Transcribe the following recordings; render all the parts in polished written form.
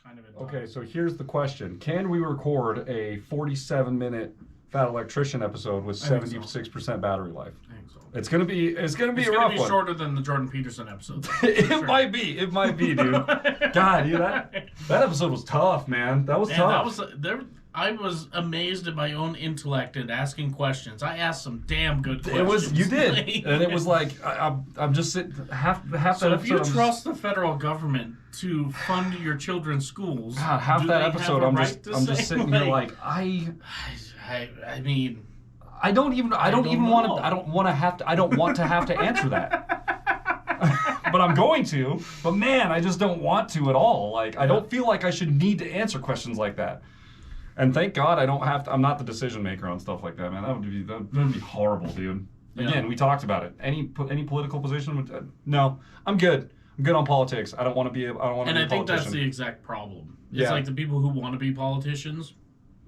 kind of. Okay, so here's the question: can we record a 47-minute Fat Electrician episode with 76% battery life? I think so. It's gonna be a rough one. It's gonna be shorter than the Jordan Peterson episode. It might be, dude. God, dude, that episode was tough, man. That was tough. I was amazed at my own intellect and asking questions. I asked some damn good questions. You did, and it was like I'm just sitting half that episode. If you trust the federal government to fund your children's schools, God, half that episode, I'm just sitting here like I mean, I don't want to have to answer that. But I'm going to. But man, I just don't want to at all. Like I don't feel like I should need to answer questions like that. And thank God I don't have to. I'm not the decision maker on stuff like that, man. That would be horrible, dude. Again, we talked about it. Any political position? No, I'm good. I'm good on politics. I don't want to be. I don't want to be a politician. And I think that's the exact problem. It's like the people who want to be politicians.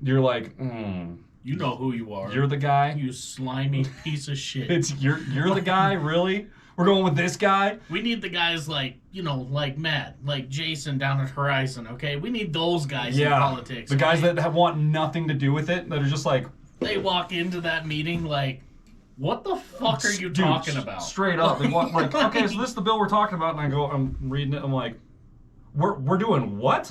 You're like, you know who you are. You're the guy. You slimy piece of shit. You're the guy, really? We're going with this guy? We need the guys like Matt, like Jason down at Horizon, okay? We need those guys in politics. The guys that want nothing to do with it, that are just like... They walk into that meeting like, what the fuck are you talking about? Straight up. They want like, okay, so this is the bill we're talking about, and I'm reading it, I'm like, we're doing what?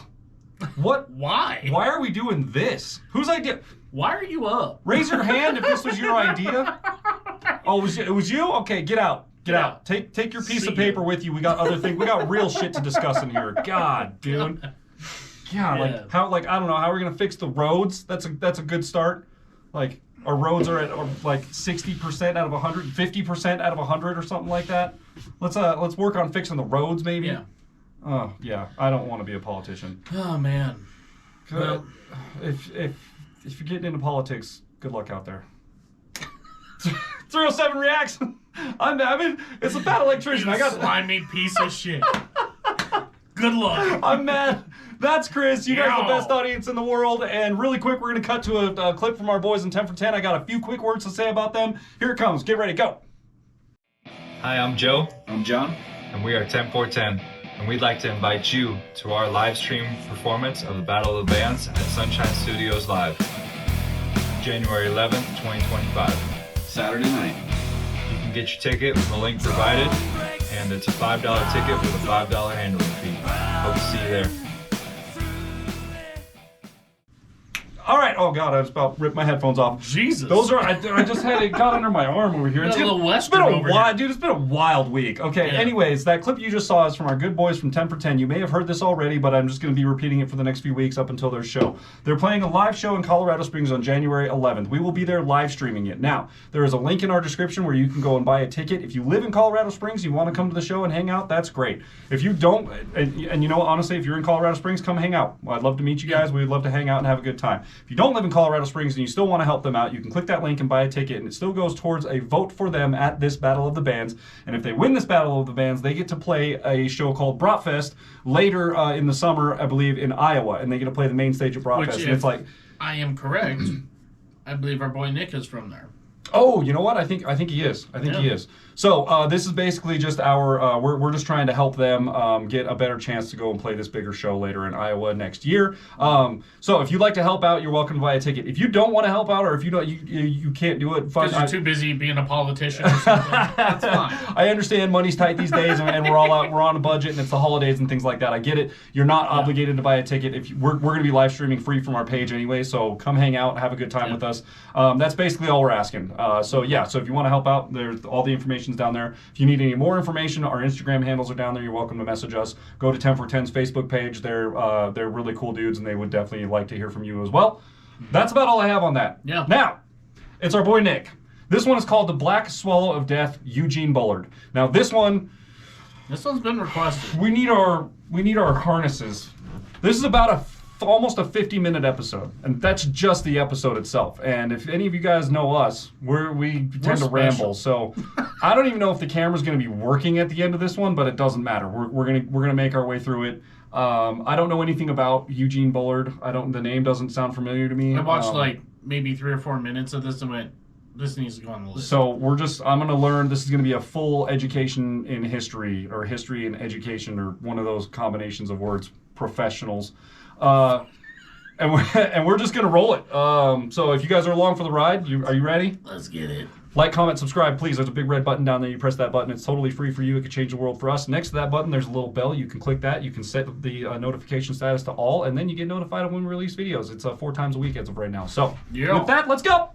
What? Why? Why are we doing this? Whose idea? Why are you up? Raise your hand if this was your idea. Oh, it was you? Okay, get out. Get out. Take your piece of paper with you. We got other things. We got real shit to discuss in here. God, dude. Yeah, like how I don't know, how are we gonna fix the roads? That's a good start. Like our roads are at like 60% out of 100, 50% out of 100 or something like that. Let's work on fixing the roads maybe. Yeah. Oh yeah, I don't want to be a politician. Oh man. Well, if you're getting into politics, good luck out there. 307 reacts. I mean, it's a Fat Electrician. I got slimy piece of shit. Good luck. I'm mad. That's Chris. You guys are the best audience in the world. And really quick, we're going to cut to a clip from our boys in 10 for 10. I got a few quick words to say about them. Here it comes. Get ready. Go. Hi, I'm Joe. I'm John. And we are 10 for 10. And we'd like to invite you to our live stream performance of the Battle of the Bands at Sunshine Studios Live, January 11th, 2025. Saturday night. You can get your ticket from the link provided, and it's a $5 ticket with a $5 handling fee. Hope to see you there. All right. Oh God, I just about ripped my headphones off. Jesus. Those are. I just had it got under my arm over here. It's been a wild, dude. It's been a wild week. Okay. Yeah. Anyways, that clip you just saw is from our good boys from 10 for 10. You may have heard this already, but I'm just going to be repeating it for the next few weeks up until their show. They're playing a live show in Colorado Springs on January 11th. We will be there live streaming it. Now, there is a link in our description where you can go and buy a ticket. If you live in Colorado Springs, you want to come to the show and hang out, that's great. If you don't, and you know what, honestly, if you're in Colorado Springs, come hang out. I'd love to meet you guys. We'd love to hang out and have a good time. If you don't live in Colorado Springs and you still want to help them out, you can click that link and buy a ticket, and it still goes towards a vote for them at this Battle of the Bands. And if they win this Battle of the Bands, they get to play a show called Bratfest later in the summer, I believe, in Iowa, and they get to play the main stage of Bratfest. And it's like, I am correct, I believe our boy Nick is from there. Oh, you know what? I think he is. He is. So this is basically just our. We're just trying to help them get a better chance to go and play this bigger show later in Iowa next year. So if you'd like to help out, you're welcome to buy a ticket. If you don't want to help out, or if you don't, you can't do it. Because you're too busy being a politician or something. That's fine. I understand money's tight these days, and we're all out. We're on a budget, and it's the holidays and things like that. I get it. You're not obligated to buy a ticket. If we're going to be live streaming free from our page anyway, so come hang out, have a good time with us. That's basically all we're asking. So if you want to help out, there's all the information's down there. If you need any more information, our Instagram handles are down there. You're welcome to message us. Go to 10 for 10's Facebook page. They're really cool dudes, and they would definitely like to hear from you as well. That's about all I have on that. Yeah. Now, it's our boy Nick. This one is called The Black Swallow of Death, Eugene Bullard. Now this one's been requested. We need our harnesses. This is about almost a 50-minute episode, and that's just the episode itself. And if any of you guys know us, we tend to ramble. So I don't even know if the camera's going to be working at the end of this one, but it doesn't matter. We're gonna make our way through it. I don't know anything about Eugene Bullard. The name doesn't sound familiar to me. I watched maybe 3 or 4 minutes of this and went, This needs to go on the list. So I'm going to learn. This is going to be a full education in history, or history and education, or one of those combinations of words. Professionals, and we're just going to roll it. So if you guys are along for the ride, are you ready? Let's get it. Like, comment, subscribe, please. There's a big red button down there. You press that button. It's totally free for you. It could change the world for us. Next to that button, there's a little bell. You can click that. You can set the notification status to all, and then you get notified of when we release videos. It's 4 times a week as of right now. So with that, let's go.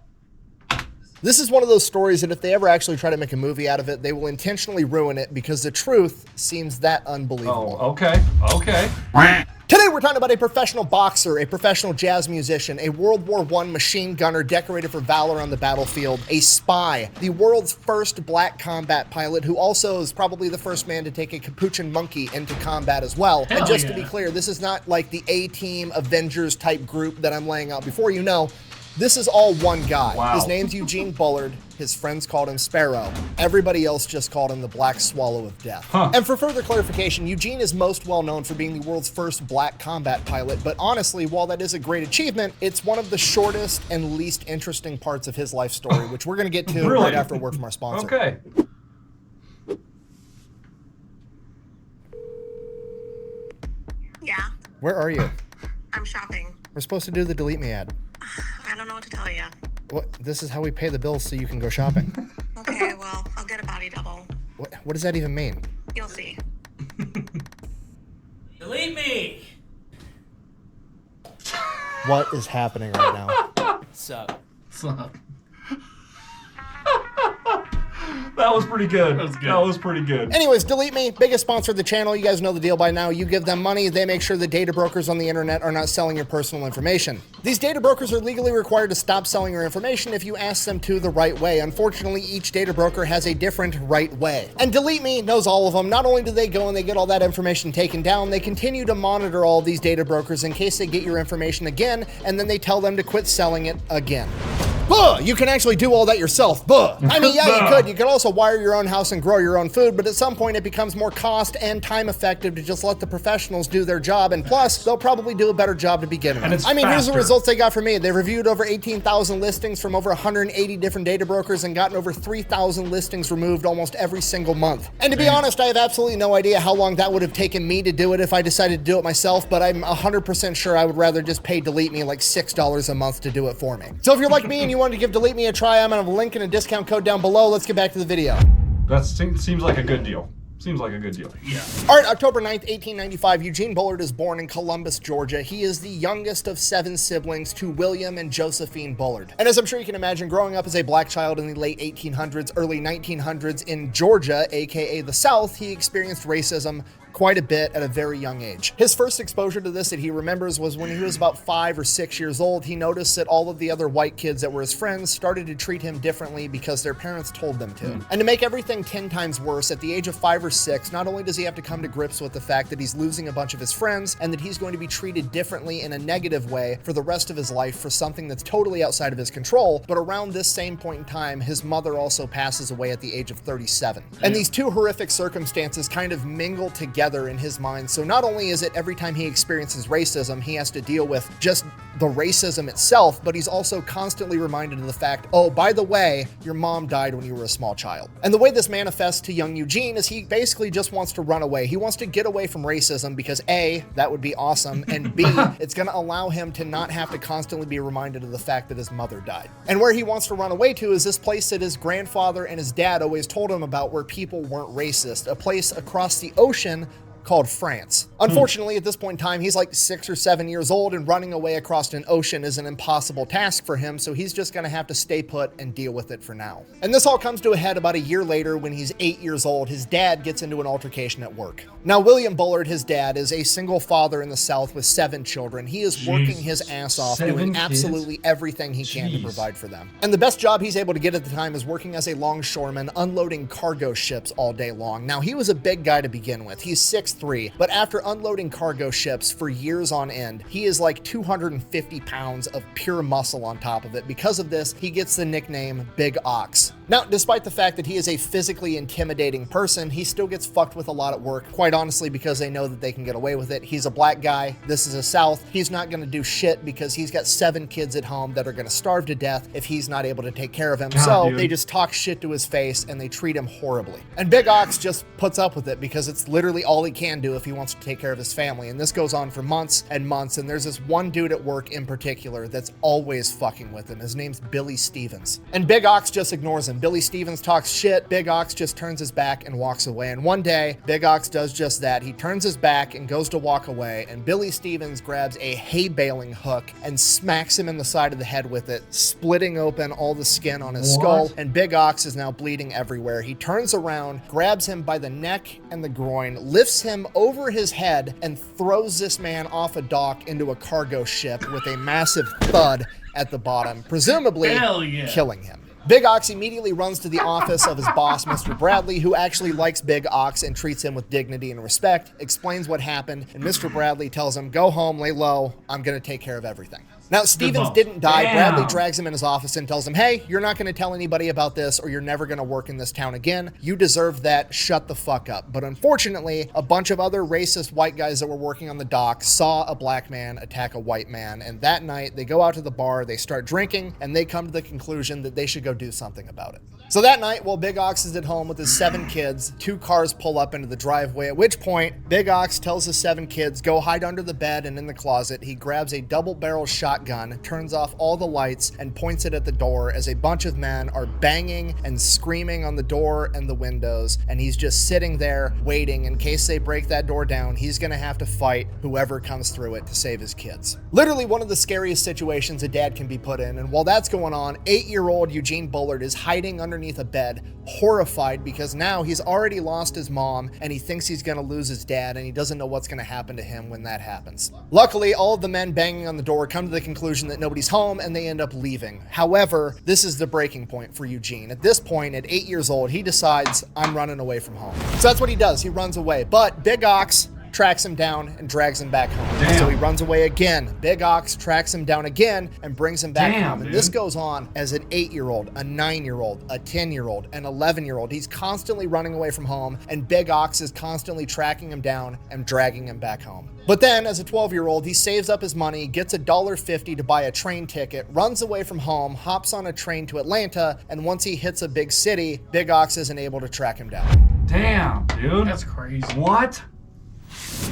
This is one of those stories that if they ever actually try to make a movie out of it, they will intentionally ruin it because the truth seems that unbelievable. Oh, okay. Today we're talking about a professional boxer, a professional jazz musician, a World War I machine gunner decorated for valor on the battlefield, a spy, the world's first black combat pilot who also is probably the first man to take a capuchin monkey into combat as well. Hell and just yeah. to be clear, this is not like the A-Team Avengers type group that I'm laying out before you know. This is all one guy. Wow. His name's Eugene Bullard. His friends called him Sparrow. Everybody else just called him the Black Swallow of Death. Huh. And for further clarification, Eugene is most well known for being the world's first black combat pilot, but honestly, while that is a great achievement, it's one of the shortest and least interesting parts of his life story, which we're going to get to Really? right after a word from our sponsor. Okay. Yeah, Where are you? I'm shopping. We're supposed to do the delete me ad. I don't know what to tell you. What? This is how we pay the bills so you can go shopping. Okay, well, I'll get a body double. What does that even mean? You'll see. Delete me. What is happening right now? Sup? So, That was pretty good. That was good. That was pretty good. Anyways, Delete Me, biggest sponsor of the channel. You guys know the deal by now. You give them money, they make sure the data brokers on the internet are not selling your personal information. These data brokers are legally required to stop selling your information if you ask them to the right way. Unfortunately, each data broker has a different right way. And Delete Me knows all of them. Not only do they go and they get all that information taken down, they continue to monitor all these data brokers in case they get your information again, and then they tell them to quit selling it again. Buh! You can actually do all that yourself. Buh! I mean, yeah, you could. You could also wire your own house and grow your own food, but at some point it becomes more cost and time effective to just let the professionals do their job, and plus, they'll probably do a better job to begin with. And it's I mean, here's the faster. results they got from me. They reviewed over 18,000 listings from over 180 different data brokers and gotten over 3,000 listings removed almost every single month. And to be honest, I have absolutely no idea how long that would have taken me to do it if I decided to do it myself, but I'm 100% sure I would rather just pay Delete Me like $6 a month to do it for me. So if you're like me and you wanted to give Delete Me a try, I'm gonna have a link and a discount code down below. Let's get back to the video. That seems like a good deal. Seems like a good deal. yeah. All right, October 9th, 1895, Eugene Bullard is born in Columbus, Georgia. He is the youngest of 7 siblings to William and Josephine Bullard. And as I'm sure you can imagine, growing up as a black child in the late 1800s, early 1900s in Georgia, aka the South, he experienced racism quite a bit at a very young age. His first exposure to this that he remembers was when he was about 5 or 6 years old. He noticed that all of the other white kids that were his friends started to treat him differently because their parents told them to. And to make everything 10 times worse, at the age of 5 or 6, not only does he have to come to grips with the fact that he's losing a bunch of his friends and that he's going to be treated differently in a negative way for the rest of his life for something that's totally outside of his control, but around this same point in time, his mother also passes away at the age of 37. And these two horrific circumstances kind of mingle together in his mind. So not only is it every time he experiences racism, he has to deal with just the racism itself, but he's also constantly reminded of the fact, oh, by the way, your mom died when you were a small child. And the way this manifests to young Eugene is he basically just wants to run away. He wants to get away from racism because A, that would be awesome, and B, it's going to allow him to not have to constantly be reminded of the fact that his mother died. And where he wants to run away to is this place that his grandfather and his dad always told him about where people weren't racist, a place across the ocean called France. Unfortunately, at this point in time, he's like 6 or 7 years old, and running away across an ocean is an impossible task for him, so he's just gonna have to stay put and deal with it for now. And this all comes to a head about a year later when he's 8 years old. His dad gets into an altercation at work. Now, William Bullard, his dad, is a single father in the South with 7 children. He is working his ass off, 7 doing kids? absolutely everything he can to Jeez. provide for them. And the best job he's able to get at the time is working as a longshoreman, unloading cargo ships all day long. Now, he was a big guy to begin with. He's 6'3", but after unloading cargo ships for years on end, he is like 250 pounds of pure muscle on top of it. Because of this, he gets the nickname Big Ox. Now, despite the fact that he is a physically intimidating person, he still gets fucked with a lot at work, quite honestly, because they know that they can get away with it. He's a black guy. This is a South. He's not going to do shit because he's got 7 kids at home that are going to starve to death if he's not able to take care of him. God, They just talk shit to his face and they treat him horribly. And Big Ox just puts up with it because it's literally all he can do if he wants to take care of his family. And this goes on for months and months. And there's this one dude at work in particular that's always fucking with him. His name's Billy Stevens. And Big Ox just ignores him. Billy Stevens talks shit. Big Ox just turns his back and walks away. And one day, Big Ox does just that. He turns his back and goes to walk away. And Billy Stevens grabs a hay baling hook and smacks him in the side of the head with it, splitting open all the skin on his skull. And Big Ox is now bleeding everywhere. He turns around, grabs him by the neck and the groin, lifts him over his head, and throws this man off a dock into a cargo ship with a massive thud at the bottom, presumably killing him. Big Ox immediately runs to the office of his boss, Mr. Bradley, who actually likes Big Ox and treats him with dignity and respect, explains what happened, and Mr. Bradley tells him, go home, lay low, I'm going to take care of everything. Now, Stevens didn't die. Damn. Bradley drags him in his office and tells him, hey, you're not going to tell anybody about this or you're never going to work in this town again. You deserve that. Shut the fuck up. But unfortunately, a bunch of other racist white guys that were working on the dock saw a black man attack a white man. And that night, they go out to the bar, they start drinking, and they come to the conclusion that they should go do something about it. So that night, while Big Ox is at home with his 7 kids, 2 cars pull up into the driveway, at which point, Big Ox tells his 7 kids, go hide under the bed and in the closet. He grabs a double-barrel shotgun, turns off all the lights, and points it at the door as a bunch of men are banging and screaming on the door and the windows, and he's just sitting there waiting in case they break that door down. He's gonna have to fight whoever comes through it to save his kids. Literally one of the scariest situations a dad can be put in, and while that's going on, 8-year-old Eugene Bullard is hiding underneath a bed, horrified because now he's already lost his mom and he thinks he's gonna lose his dad and he doesn't know what's gonna happen to him when that happens. Luckily, all of the men banging on the door come to the conclusion that nobody's home and they end up leaving. However, this is the breaking point for Eugene. At this point, at 8 years old, he decides, I'm running away from home. So that's what he does. He runs away. But Big Ox tracks him down and drags him back home. Damn. So he runs away again. Big Ox tracks him down again and brings him back home. And Dude. this goes on as an 8-year-old, a 9-year-old, a 10-year-old, an 11-year-old. He's constantly running away from home, and Big Ox is constantly tracking him down and dragging him back home. But then, as a 12-year-old, he saves up his money, gets $1.50 to buy a train ticket, runs away from home, hops on a train to Atlanta, and once he hits a big city, Big Ox isn't able to track him down. Damn, dude. That's crazy. What?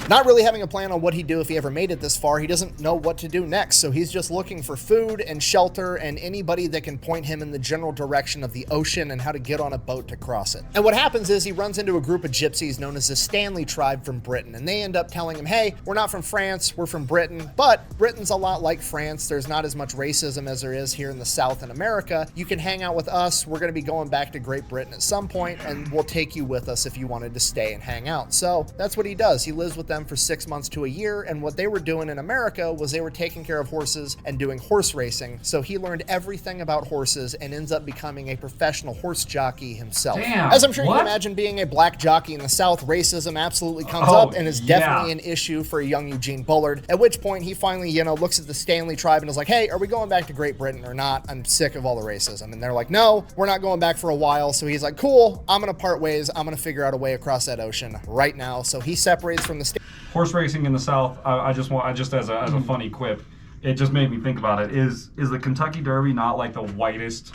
Not really having a plan on what he'd do if he ever made it this far, he doesn't know what to do next, so he's just looking for food and shelter and anybody that can point him in the general direction of the ocean and how to get on a boat to cross it. And what happens is he runs into a group of gypsies known as the Stanley tribe from Britain, and they end up telling him, hey, we're not from France, we're from Britain, but Britain's a lot like France. There's not as much racism as there is here in the South in America. You can hang out with us. We're going to be going back to Great Britain at some point, and we'll take you with us if you wanted to stay and hang out. So that's what he does. He lives with them for 6 months to a year, and what they were doing in America was they were taking care of horses and doing horse racing. So he learned everything about horses and ends up becoming a professional horse jockey himself. Damn, As I'm sure you what? can imagine, being a black jockey in the South, racism absolutely comes Oh, up and is yeah. definitely an issue for a young Eugene Bullard, at which point he finally, looks at the Stanley tribe and is like, hey, are we going back to Great Britain or not? I'm sick of all the racism. And they're like, no, we're not going back for a while. So he's like, cool, I'm going to part ways. I'm going to figure out a way across that ocean right now. So he separates from the Horse racing in the South. I just as a funny quip, it just made me think about it. Is the Kentucky Derby not like the whitest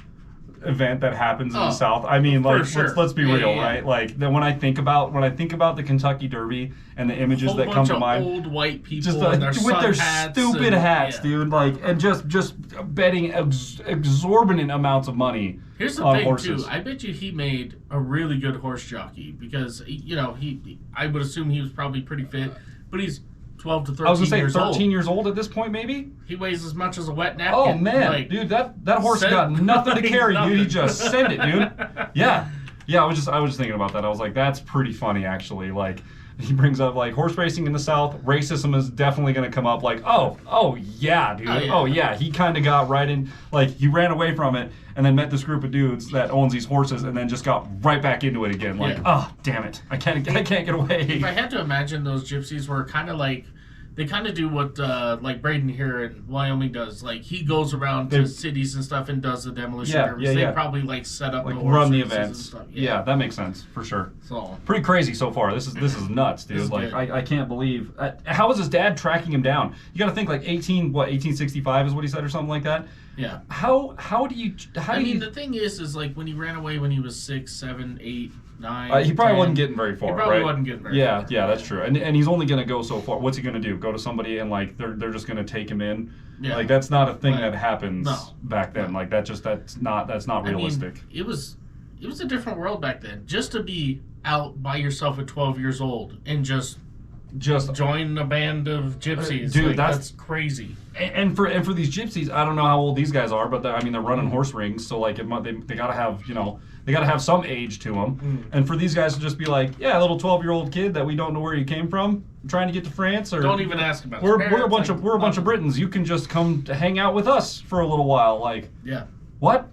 event that happens in the South? I mean, like, sure. let's be real, right? Like, then when I think about the Kentucky Derby and the images that come to mind, old white people just in their with their hats stupid and, hats, dude, like, and just betting exorbitant amounts of money. Here's the on thing, horses. too. I bet you he made a really good horse jockey because, I would assume he was probably pretty fit, but he's 12 to 13 I was gonna say years 13 old. years old at this point, maybe. He weighs as much as a wet napkin. Oh man, like, dude, that horse send- got nothing to carry, dude. He nothing. just sent it, dude. Yeah. I was just thinking about that. I was like, that's pretty funny, actually. Like, he brings up like horse racing in the South. Racism is definitely going to come up. Like, oh yeah, dude. Oh yeah. He kind of got right in. Like, he ran away from it and then met this group of dudes that owns these horses and then just got right back into it again. Like, oh damn it, I can't get away. If I had to imagine, those gypsies were kind of like they kind of do what like Braden here in Wyoming does. Like he goes around to cities and stuff and does the demolition derbies. They probably like set up like the run the races and events. stuff. Yeah, that makes sense for sure. So pretty crazy so far. This is nuts, dude. This is Like good. I can't believe. How was his dad tracking him down? You got to think like 1865 is what he said or something like that. yeah. How do you? I mean, the thing is like when he ran away when he was 6, 7, 8, 9. He probably 10, wasn't getting very far. He probably right? wasn't getting very far. Yeah, that's true. And he's only gonna go so far. What's he gonna do? Go to somebody and like they're just gonna take him in? Yeah. Like that's not a thing Like, that happens back then. Like that's not realistic. I mean, it was a different world back then. Just to be out by yourself at 12 years old and just join a band of gypsies, dude, like, that's that's crazy. And for these gypsies, I don't know how old these guys are, but they're running horse rings, so like they gotta have they gotta have some age to them. And for these guys to just be like, yeah, a little 12-year-old kid that we don't know where you came from, trying to get to France, or Don't even ask about. we're his a parents, bunch of Britons. You can just come to hang out with us for a little while. Like Yeah, what?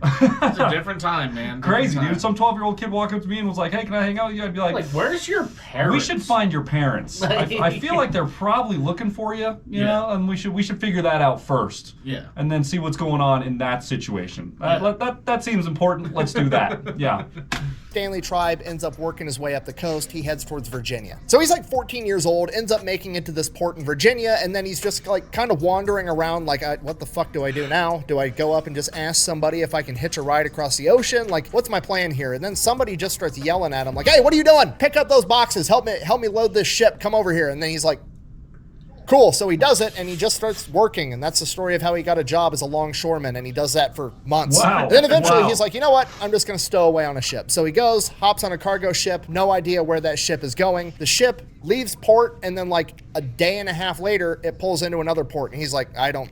it's a different time, man. Crazy, Different dude. Some 12-year-old kid walked up to me and was like, "Hey, can I hang out with you?" I'd be time. Like, where's your parents? we should find your parents. I feel like they're probably looking for you, you know, and we should figure that out first. Yeah. And then see what's going on in that situation. Yeah. That seems important. Let's do that. Yeah. Stanley Tribe ends up working his way up the coast. He heads towards Virginia. So he's like 14 years old, ends up making it to this port in Virginia, and then he's just like kind of wandering around like, what the fuck do I do now? Do I go up and just ask somebody if I can hitch a ride across the ocean? Like, what's my plan here? And then somebody just starts yelling at him like, hey, what are you doing? Pick up those boxes. Help me load this ship. Come over here. And then he's like, cool. So he does it, and he just starts working, and that's the story of how he got a job as a longshoreman, and he does that for months. Wow. And then eventually Wow. he's like, you know what? I'm just going to stow away on a ship. So he goes, hops on a cargo ship, no idea where that ship is going. The ship leaves port, and then like a day and a half later, it pulls into another port, and he's like, I don't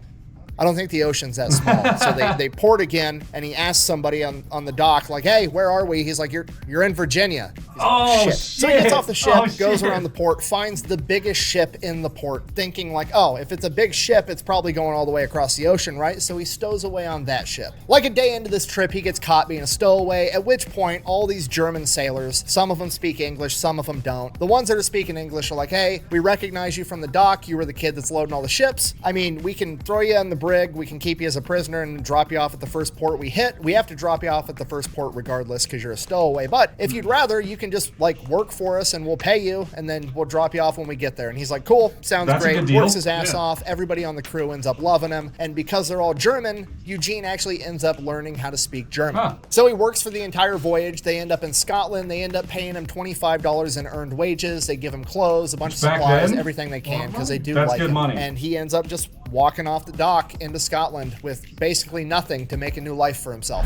think the ocean's that small. So they port again, and he asks somebody on the dock, like, hey, where are we? He's like, you're in Virginia. He's like, Oh, shit. So he gets off the ship, Oh, goes shit. around the port, finds the biggest ship in the port, thinking like, oh, if it's a big ship, it's probably going all the way across the ocean, right? So he stows away on that ship. Like a day into this trip, he gets caught being a stowaway, at which point all these German sailors, some of them speak English, some of them don't. The ones that are speaking English are like, hey, we recognize you from the dock. You were the kid that's loading all the ships. I mean, we can throw you in the brig, we can keep you as a prisoner and drop you off at the first port we hit. We have to drop you off at the first port regardless because you're a stowaway. But if you'd rather, you can just like work for us and we'll pay you and then we'll drop you off when we get there. And he's like, cool, sounds That's a great. good deal. Works his ass Yeah. off. Everybody on the crew ends up loving him. And because they're all German, Eugene actually ends up learning how to speak German. Huh. So he works for the entire voyage. They end up in Scotland. They end up paying him $25 in earned wages. They give him clothes, a bunch of Back supplies, then? everything they can because they do That's like good him. money. And he ends up just walking off the dock into Scotland with basically nothing to make a new life for himself.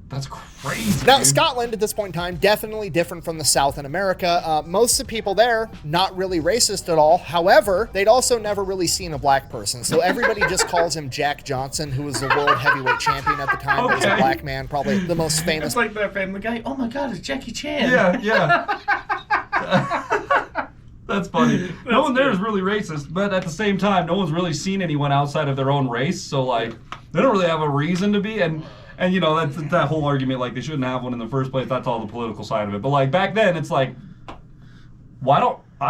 That's crazy. Now, dude. Scotland at this point in time, definitely different from the South in America. Most of the people there, not really racist at all. However, they'd also never really seen a black person. So everybody just calls him Jack Johnson, who was the world heavyweight champion at the time. But was a Okay. black man, probably the most famous. It's like that Family Guy. Oh my God, it's Jackie Chan. Yeah. That's funny. No one there is really racist, but at the same time, no one's really seen anyone outside of their own race, so like they don't really have a reason to be. And you know that's that whole argument like they shouldn't have one in the first place. That's all the political side of it. But like back then, it's like, I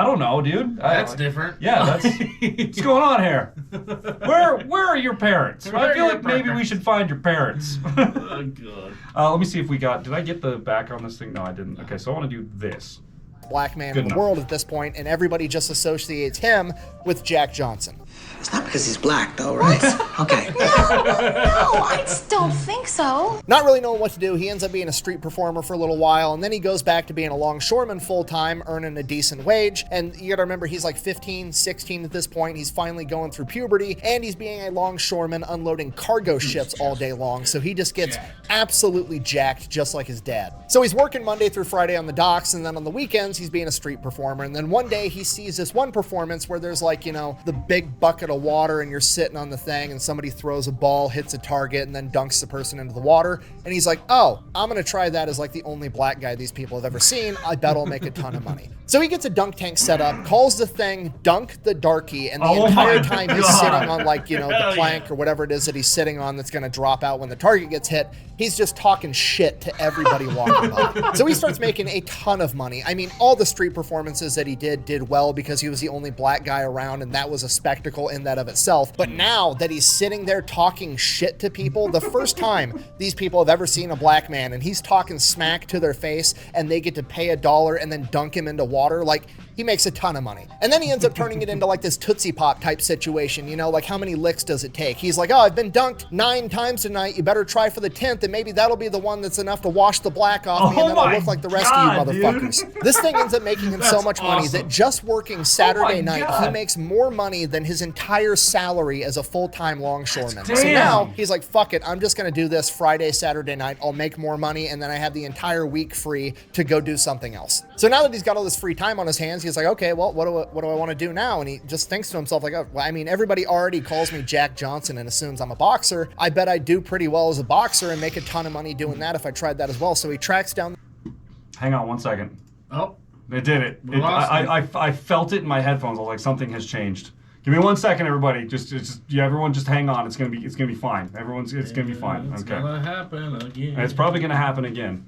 don't know, dude. That's different. Yeah, that's what's going on here. Where are your parents? Where I are feel your like maybe we parents? should find your parents. Oh God. Let me see if we got. Did I get the back on this thing? No, I didn't. Okay, so I want to do this. Black man Good in the enough. world at this point, and everybody just associates him with Jack Johnson. It's not because he's black, though, right? Okay. No, I just don't think so. Not really knowing what to do, he ends up being a street performer for a little while, and then he goes back to being a longshoreman full-time, earning a decent wage. And you gotta remember, he's like 15, 16 at this point. He's finally going through puberty, and he's being a longshoreman unloading cargo ships all day long. So he just gets absolutely jacked, just like his dad. So he's working Monday through Friday on the docks, and then on the weekends, he's being a street performer. And then one day, he sees this one performance where there's like, you know, the big bucket of water, and you're sitting on the thing, and somebody throws a ball, hits a target, and then dunks the person into the water. And he's like, oh, I'm gonna try that as like the only black guy these people have ever seen. I bet I'll make a ton of money. So he gets a dunk tank set up, calls the thing Dunk the Darky, and the Oh entire my time he's God. sitting on like, you know, Hell the plank or whatever it is that he's sitting on that's gonna drop out when the target gets hit, he's just talking shit to everybody walking by. So he starts making a ton of money. I mean, all the street performances that he did well because he was the only black guy around, and that was a spectacle in that of itself. But now that he's sitting there talking shit to people, the first time these people have ever seen a black man, and he's talking smack to their face, and they get to pay $1 and then dunk him into water, like, he makes a ton of money. And then he ends up turning it into like this Tootsie Pop type situation, you know, like how many licks does it take? He's like, oh, I've been dunked 9 times tonight. You better try for the 10th, and maybe that'll be the one that's enough to wash the black off me, and then I'll look like the rest of you motherfuckers. This thing ends up making him so much money that just working Saturday night, he makes more money than his entire salary as a full-time longshoreman. So now he's like, fuck it, I'm just gonna do this Friday, Saturday night. I'll make more money, and then I have the entire week free to go do something else. So now that he's got all this free time on his hands, he's like, okay, well, what do I want to do now? And he just thinks to himself, like, oh, well, I mean, everybody already calls me Jack Johnson and assumes I'm a boxer. I bet I do pretty well as a boxer and make a ton of money doing that if I tried that as well. So he tracks down. Hang on 1 second. Oh, It did it. I felt it in my headphones. I was like, something has changed. Give me 1 second, everybody. Everyone, just hang on. It's gonna be fine. It's gonna be fine. It's okay. gonna happen again. It's probably gonna happen again.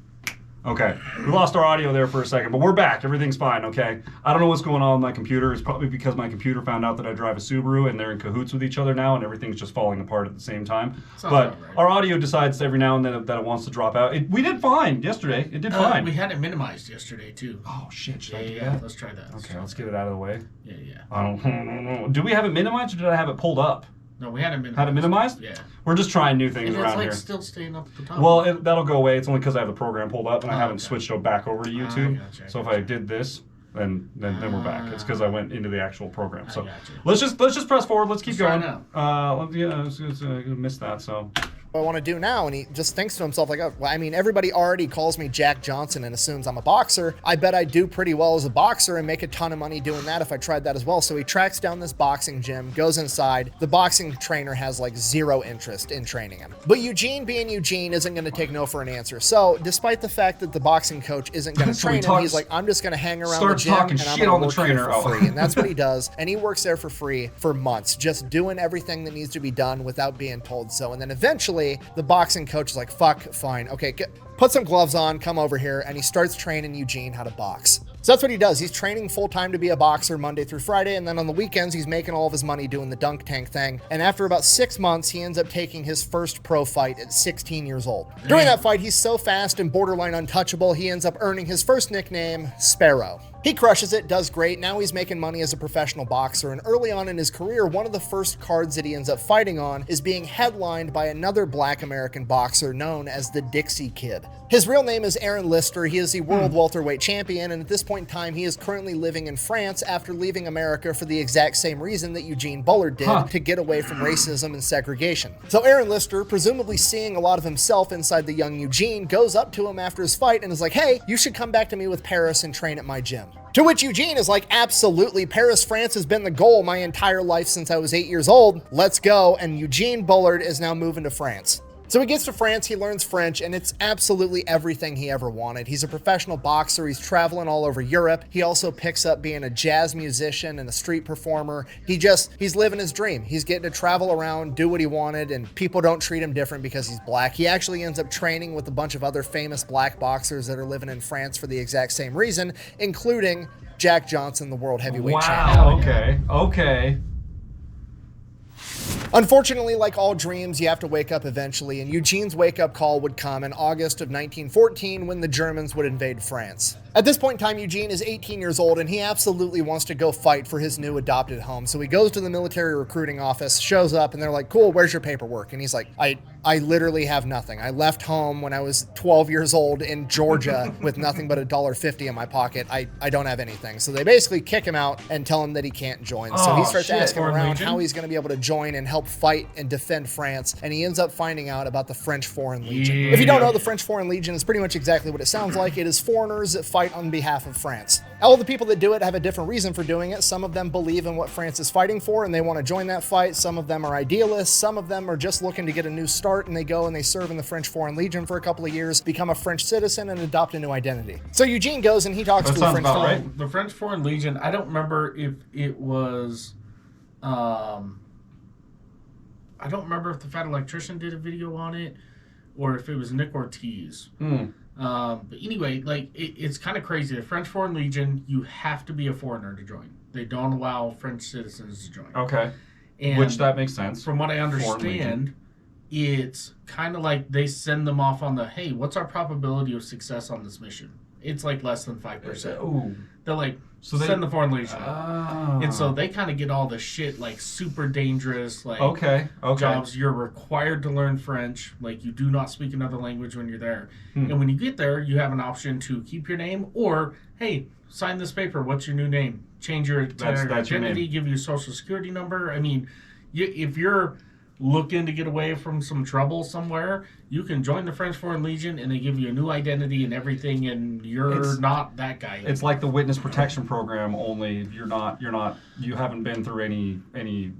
Okay, we lost our audio there for a second, but we're back. Everything's fine, okay? I don't know what's going on with my computer. It's probably because my computer found out that I drive a Subaru, and they're in cahoots with each other now, and everything's just falling apart at the same time. But our audio decides every now and then that it wants to drop out. We did fine yesterday. It did fine. We had it minimized yesterday, too. Oh, shit. Should I do Yeah, that? let's try that. Okay, let's get it out of the way. Yeah. I don't know. Do we have it minimized, or did I have it pulled up? No, we had it minimized. Had it minimized? Yeah. We're just trying new things And around it's here. still staying up at the top. Well, that'll go away. It's only because I have the program pulled up and I haven't okay. switched it back over to YouTube. Gotcha, So if I did this, then we're back. It's because I went into the actual program. So gotcha. let's just press forward. Let's keep Let's going. try I was gonna miss that. So. What I want to do now, and he just thinks to himself, like, oh, well, I mean, everybody already calls me Jack Johnson and assumes I'm a boxer. I bet I do pretty well as a boxer and make a ton of money doing that if I tried that as well. So he tracks down this boxing gym, goes inside. The boxing trainer has like 0 interest in training him. But Eugene, being Eugene, isn't going to take no for an answer. So despite the fact that the boxing coach isn't going to So he train him, he's like, I'm just going to hang around the starts gym talking and I'm shit going on to the work here trainer. for free. And that's what he does. And he works there for free for months, just doing everything that needs to be done without being told so. And then eventually the boxing coach is like, fuck, fine, okay, put some gloves on, come over here, and he starts training Eugene how to box. So that's what he does. He's training full-time to be a boxer Monday through Friday, and then on the weekends, he's making all of his money doing the dunk tank thing. And after about 6 months, he ends up taking his first pro fight at 16 years old. During that fight, he's so fast and borderline untouchable, he ends up earning his first nickname, Sparrow. He crushes it, does great. Now he's making money as a professional boxer, and early on in his career, one of the first cards that he ends up fighting on is being headlined by another black American boxer known as the Dixie Kid. His real name is Aaron Lister. He is the world welterweight champion, and at this point in time, he is currently living in France after leaving America for the exact same reason that Eugene Bullard did, to get away from racism and segregation. So Aaron Lister, presumably seeing a lot of himself inside the young Eugene, goes up to him after his fight and is like, hey, you should come back to me with Paris and train at my gym. To which Eugene is like, absolutely, Paris, France has been the goal my entire life since I was 8 years old. Let's go. And Eugene Bullard is now moving to France. So he gets to France, he learns French, and it's absolutely everything he ever wanted. He's a professional boxer, he's traveling all over Europe. He also picks up being a jazz musician and a street performer. He's living his dream. He's getting to travel around, do what he wanted, and people don't treat him different because he's black. He actually ends up training with a bunch of other famous black boxers that are living in France for the exact same reason, including Jack Johnson, the world heavyweight champion. Wow, okay. Unfortunately, like all dreams, you have to wake up eventually, and Eugene's wake-up call would come in August of 1914 when the Germans would invade France. At this point in time, Eugene is 18 years old, and he absolutely wants to go fight for his new adopted home. So he goes to the military recruiting office, shows up, and they're like, cool, where's your paperwork? And he's like, I literally have nothing. I left home when I was 12 years old in Georgia with nothing but $1.50 in my pocket. I don't have anything. So they basically kick him out and tell him that he can't join. So he starts asking around how he's going to be able to join and help fight and defend France, and he ends up finding out about the French Foreign Legion. If you don't know, the French Foreign Legion is pretty much exactly what it sounds like. It is foreigners that fight on behalf of France. All the people that do it have a different reason for doing it. Some of them believe in what France is fighting for and they want to join that fight. Some of them are idealists. Some of them are just looking to get a new start, and they go and they serve in the French Foreign Legion for a couple of years, become a French citizen, and adopt a new identity. So Eugene goes and he talks to the French right. The French Foreign Legion, I don't remember if it was I don't remember if the Fat Electrician did a video on it or if it was Nick Ortiz. But anyway, like it's kind of crazy. The French Foreign Legion, you have to be a foreigner to join. They don't allow French citizens to join. Okay. And which that makes sense. From what I understand, it's kind of like they send them off on the, hey, what's our probability of success on this mission? It's like less than 5%. Ooh. They're like, So send the Foreign Legion. Oh. And so they kind of get all the shit, like super dangerous, like Okay. jobs. You're required to learn French. Like you do not speak another language when you're there. And when you get there, you have an option to keep your name or, hey, sign this paper. What's your new name? Change your That's your identity, name. give you a social security number. I mean, if you're looking to get away from some trouble somewhere, you can join the French Foreign Legion and they give you a new identity and everything, and you're not that guy anymore. It's like the witness protection program, only you haven't been through any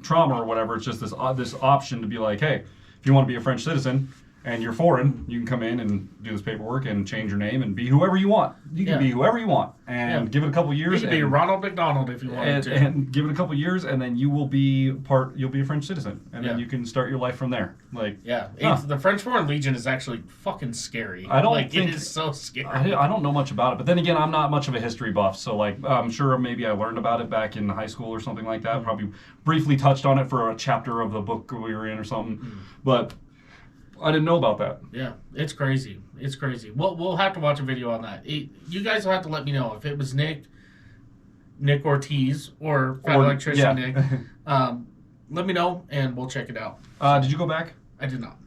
trauma or whatever. It's just this option to be like, hey, if you want to be a French citizen and you're foreign, you can come in and do this paperwork and change your name and be whoever you want. You can be whoever you want, and give it a couple years. You can be Ronald McDonald if you wanted to. And give it a couple years, and then you will be you'll be a French citizen, and then you can start your life from there. Like, the French Foreign Legion is actually fucking scary. It is so scary. I don't know much about it, but then again, I'm not much of a history buff, so like I'm sure maybe I learned about it back in high school or something like that. Probably briefly touched on it for a chapter of the book we were in or something, but I didn't know about that. Yeah, it's crazy. It's crazy. We'll have to watch a video on that. You guys will have to let me know if it was Nick Ortiz or Electrician Nick. Let me know and we'll check it out. Did you go back? I did not.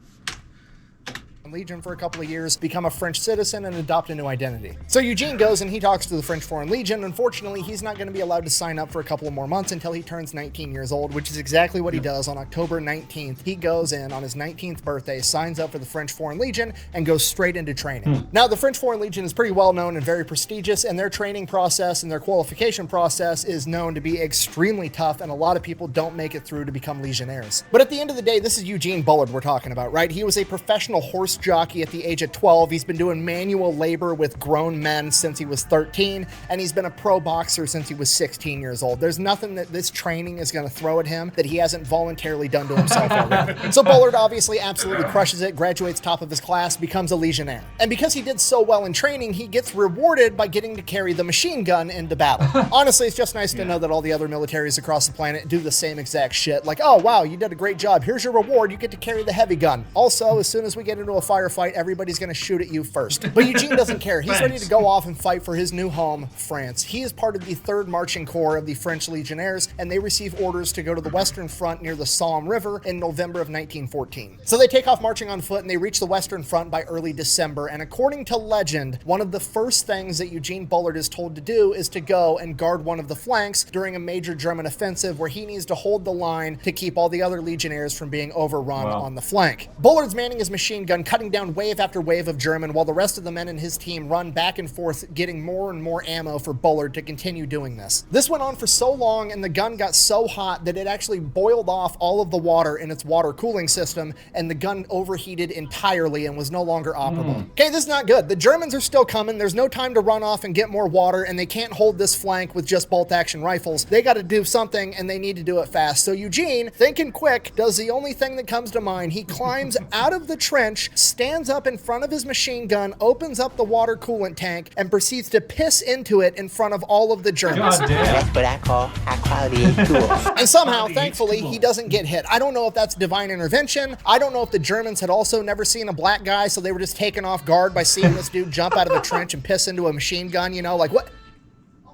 Legion for a couple of years, become a French citizen, and adopt a new identity. So Eugene goes and he talks to the French Foreign Legion. Unfortunately, he's not going to be allowed to sign up for a couple of more months until he turns 19 years old, which is exactly what he does on October 19th. He goes in on his 19th birthday, signs up for the French Foreign Legion, and goes straight into training. Now, the French Foreign Legion is pretty well known and very prestigious, and their training process and their qualification process is known to be extremely tough, and a lot of people don't make it through to become legionnaires. But at the end of the day, this is Eugene Bullard we're talking about, right? He was a professional horse jockey at the age of 12. He's been doing manual labor with grown men since he was 13, and he's been a pro boxer since he was 16 years old. There's nothing that this training is going to throw at him that he hasn't voluntarily done to himself already. So Bullard obviously absolutely crushes it, graduates top of his class, becomes a legionnaire. And because he did so well in training, he gets rewarded by getting to carry the machine gun into battle. Honestly, it's just nice to know that all the other militaries across the planet do the same exact shit. Like, oh wow, you did a great job. Here's your reward. You get to carry the heavy gun. Also, as soon as we get into a firefight, everybody's going to shoot at you first. But Eugene doesn't care. He's ready to go off and fight for his new home, France. He is part of the 3rd Marching Corps of the French Legionnaires, and they receive orders to go to the Western Front near the Somme River in November of 1914. So they take off marching on foot, and they reach the Western Front by early December, and according to legend, one of the first things that Eugene Bullard is told to do is to go and guard one of the flanks during a major German offensive where he needs to hold the line to keep all the other legionnaires from being overrun on the flank. Bullard's manning his machine gun, cutting down wave after wave of German, while the rest of the men in his team run back and forth, getting more and more ammo for Bullard to continue doing this. This went on for so long, and the gun got so hot that it actually boiled off all of the water in its water cooling system, and the gun overheated entirely and was no longer operable. Okay, this is not good. The Germans are still coming. There's no time to run off and get more water, and they can't hold this flank with just bolt-action rifles. They got to do something, and they need to do it fast. So Eugene, thinking quick, does the only thing that comes to mind. He climbs out of the trench, stands up in front of his machine gun, opens up the water coolant tank, and proceeds to piss into it in front of all of the Germans. God damn. That's what I call high-quality tools. And somehow, thankfully, he doesn't get hit. I don't know if that's divine intervention. I don't know if the Germans had also never seen a black guy, so they were just taken off guard by seeing this dude jump out of a trench and piss into a machine gun, you know, like what?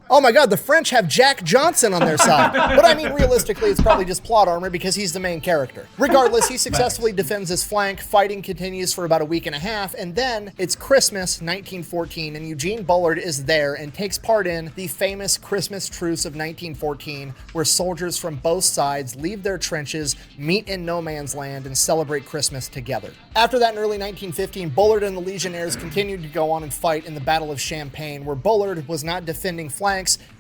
Oh my God, the French have Jack Johnson on their side. But I mean, realistically, it's probably just plot armor because he's the main character. Regardless, he successfully defends his flank. Fighting continues for about a week and a half, and then it's Christmas 1914, and Eugene Bullard is there and takes part in the famous Christmas truce of 1914, where soldiers from both sides leave their trenches, meet in no man's land, and celebrate Christmas together. After that, in early 1915, Bullard and the Legionnaires continued to go on and fight in the Battle of Champagne, where Bullard was not defending flanks,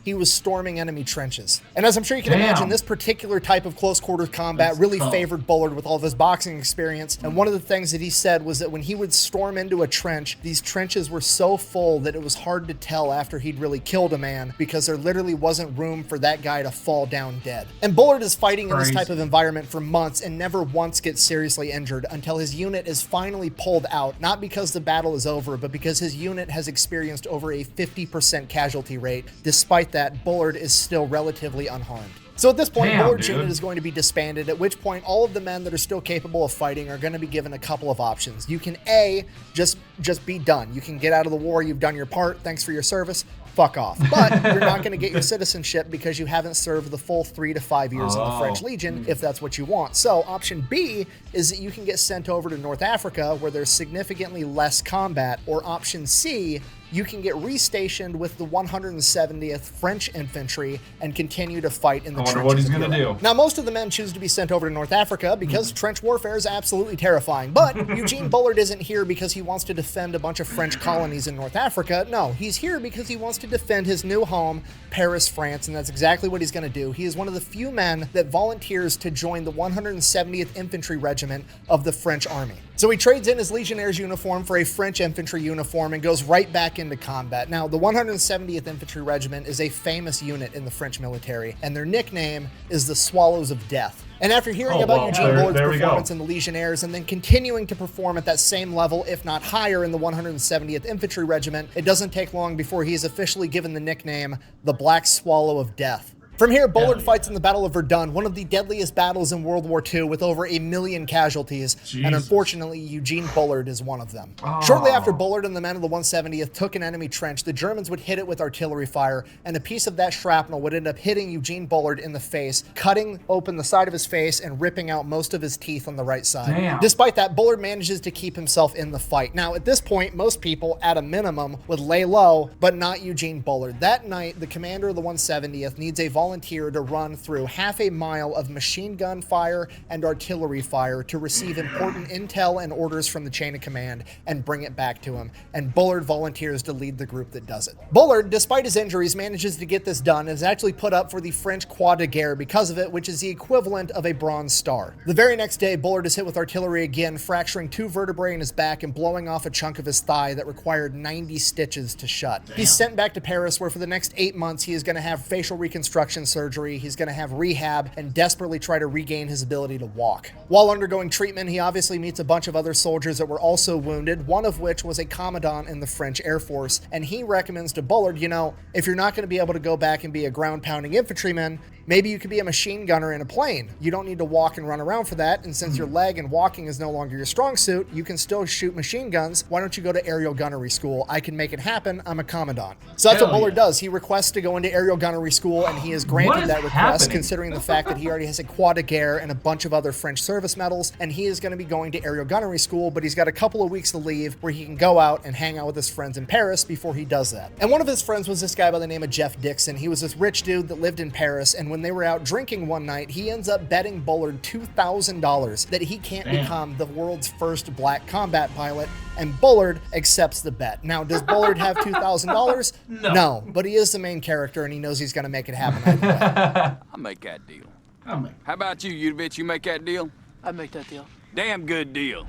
he was storming enemy trenches. And as I'm sure you can imagine, this particular type of close quarters combat really favored Bullard with all of his boxing experience. And one of the things that he said was that when he would storm into a trench, these trenches were so full that it was hard to tell after he'd really killed a man because there literally wasn't room for that guy to fall down dead. And Bullard is fighting in this type of environment for months and never once gets seriously injured until his unit is finally pulled out, not because the battle is over, but because his unit has experienced over a 50% casualty rate. Despite that, Bullard is still relatively unharmed. So at this point, Bullard's unit is going to be disbanded, at which point all of the men that are still capable of fighting are going to be given a couple of options. You can A, just be done. You can get out of the war, you've done your part, thanks for your service, fuck off. But you're not going to get your citizenship because you haven't served the full 3 to 5 years in the French Legion, if that's what you want. So option B is that you can get sent over to North Africa where there's significantly less combat, or option C, you can get restationed with the 170th French Infantry and continue to fight in the trenches. I wonder what he's going to do. Now, most of the men choose to be sent over to North Africa because trench warfare is absolutely terrifying. But Eugene Bullard isn't here because he wants to defend a bunch of French colonies in North Africa. No, he's here because he wants to defend his new home, Paris, France, and that's exactly what he's going to do. He is one of the few men that volunteers to join the 170th Infantry Regiment of the French Army. So he trades in his Legionnaire's uniform for a French infantry uniform and goes right back into combat. Now, the 170th Infantry Regiment is a famous unit in the French military, and their nickname is the Swallows of Death. And after hearing about Eugene Bullard's performance in the Legionnaires and then continuing to perform at that same level, if not higher, in the 170th Infantry Regiment, it doesn't take long before he is officially given the nickname the Black Swallow of Death. From here, Bullard fights in the Battle of Verdun, one of the deadliest battles in World War II with over 1 million casualties, and unfortunately, Eugene Bullard is one of them. Shortly after Bullard and the men of the 170th took an enemy trench, the Germans would hit it with artillery fire, and a piece of that shrapnel would end up hitting Eugene Bullard in the face, cutting open the side of his face and ripping out most of his teeth on the right side. Despite that, Bullard manages to keep himself in the fight. Now, at this point, most people, at a minimum, would lay low, but not Eugene Bullard. That night, the commander of the 170th needs a volunteer to run through half a mile of machine gun fire and artillery fire to receive important intel and orders from the chain of command and bring it back to him. And Bullard volunteers to lead the group that does it. Bullard, despite his injuries, manages to get this done and is actually put up for the French Croix de Guerre because of it, which is the equivalent of a Bronze Star. The very next day, Bullard is hit with artillery again, fracturing 2 vertebrae in his back and blowing off a chunk of his thigh that required 90 stitches to shut. He's sent back to Paris, where for the next 8 months he is going to have facial reconstruction surgery, he's going to have rehab, and desperately try to regain his ability to walk. While undergoing treatment, he obviously meets a bunch of other soldiers that were also wounded, one of which was a commandant in the French Air Force, and he recommends to Bullard, you know, if you're not going to be able to go back and be a ground-pounding infantryman, maybe you could be a machine gunner in a plane. You don't need to walk and run around for that, and since your leg and walking is no longer your strong suit, you can still shoot machine guns. Why don't you go to aerial gunnery school? I can make it happen. I'm a commandant. So that's what Bullard does. He requests to go into aerial gunnery school, and he is granted that request, considering the fact that he already has a Croix de Guerre and a bunch of other French service medals, and he is going to be going to aerial gunnery school, but he's got a couple of weeks to leave where he can go out and hang out with his friends in Paris before he does that. And one of his friends was this guy by the name of Jeff Dixon. He was this rich dude that lived in Paris, and when they were out drinking one night, he ends up betting Bullard $2,000 that he can't become the world's first black combat pilot, and Bullard accepts the bet. Now, does Bullard have $2,000? No, but he is the main character, and he knows he's going to make it happen either way. I'll make that deal. How about you, bitch? You make that deal? I make that deal. Damn good deal.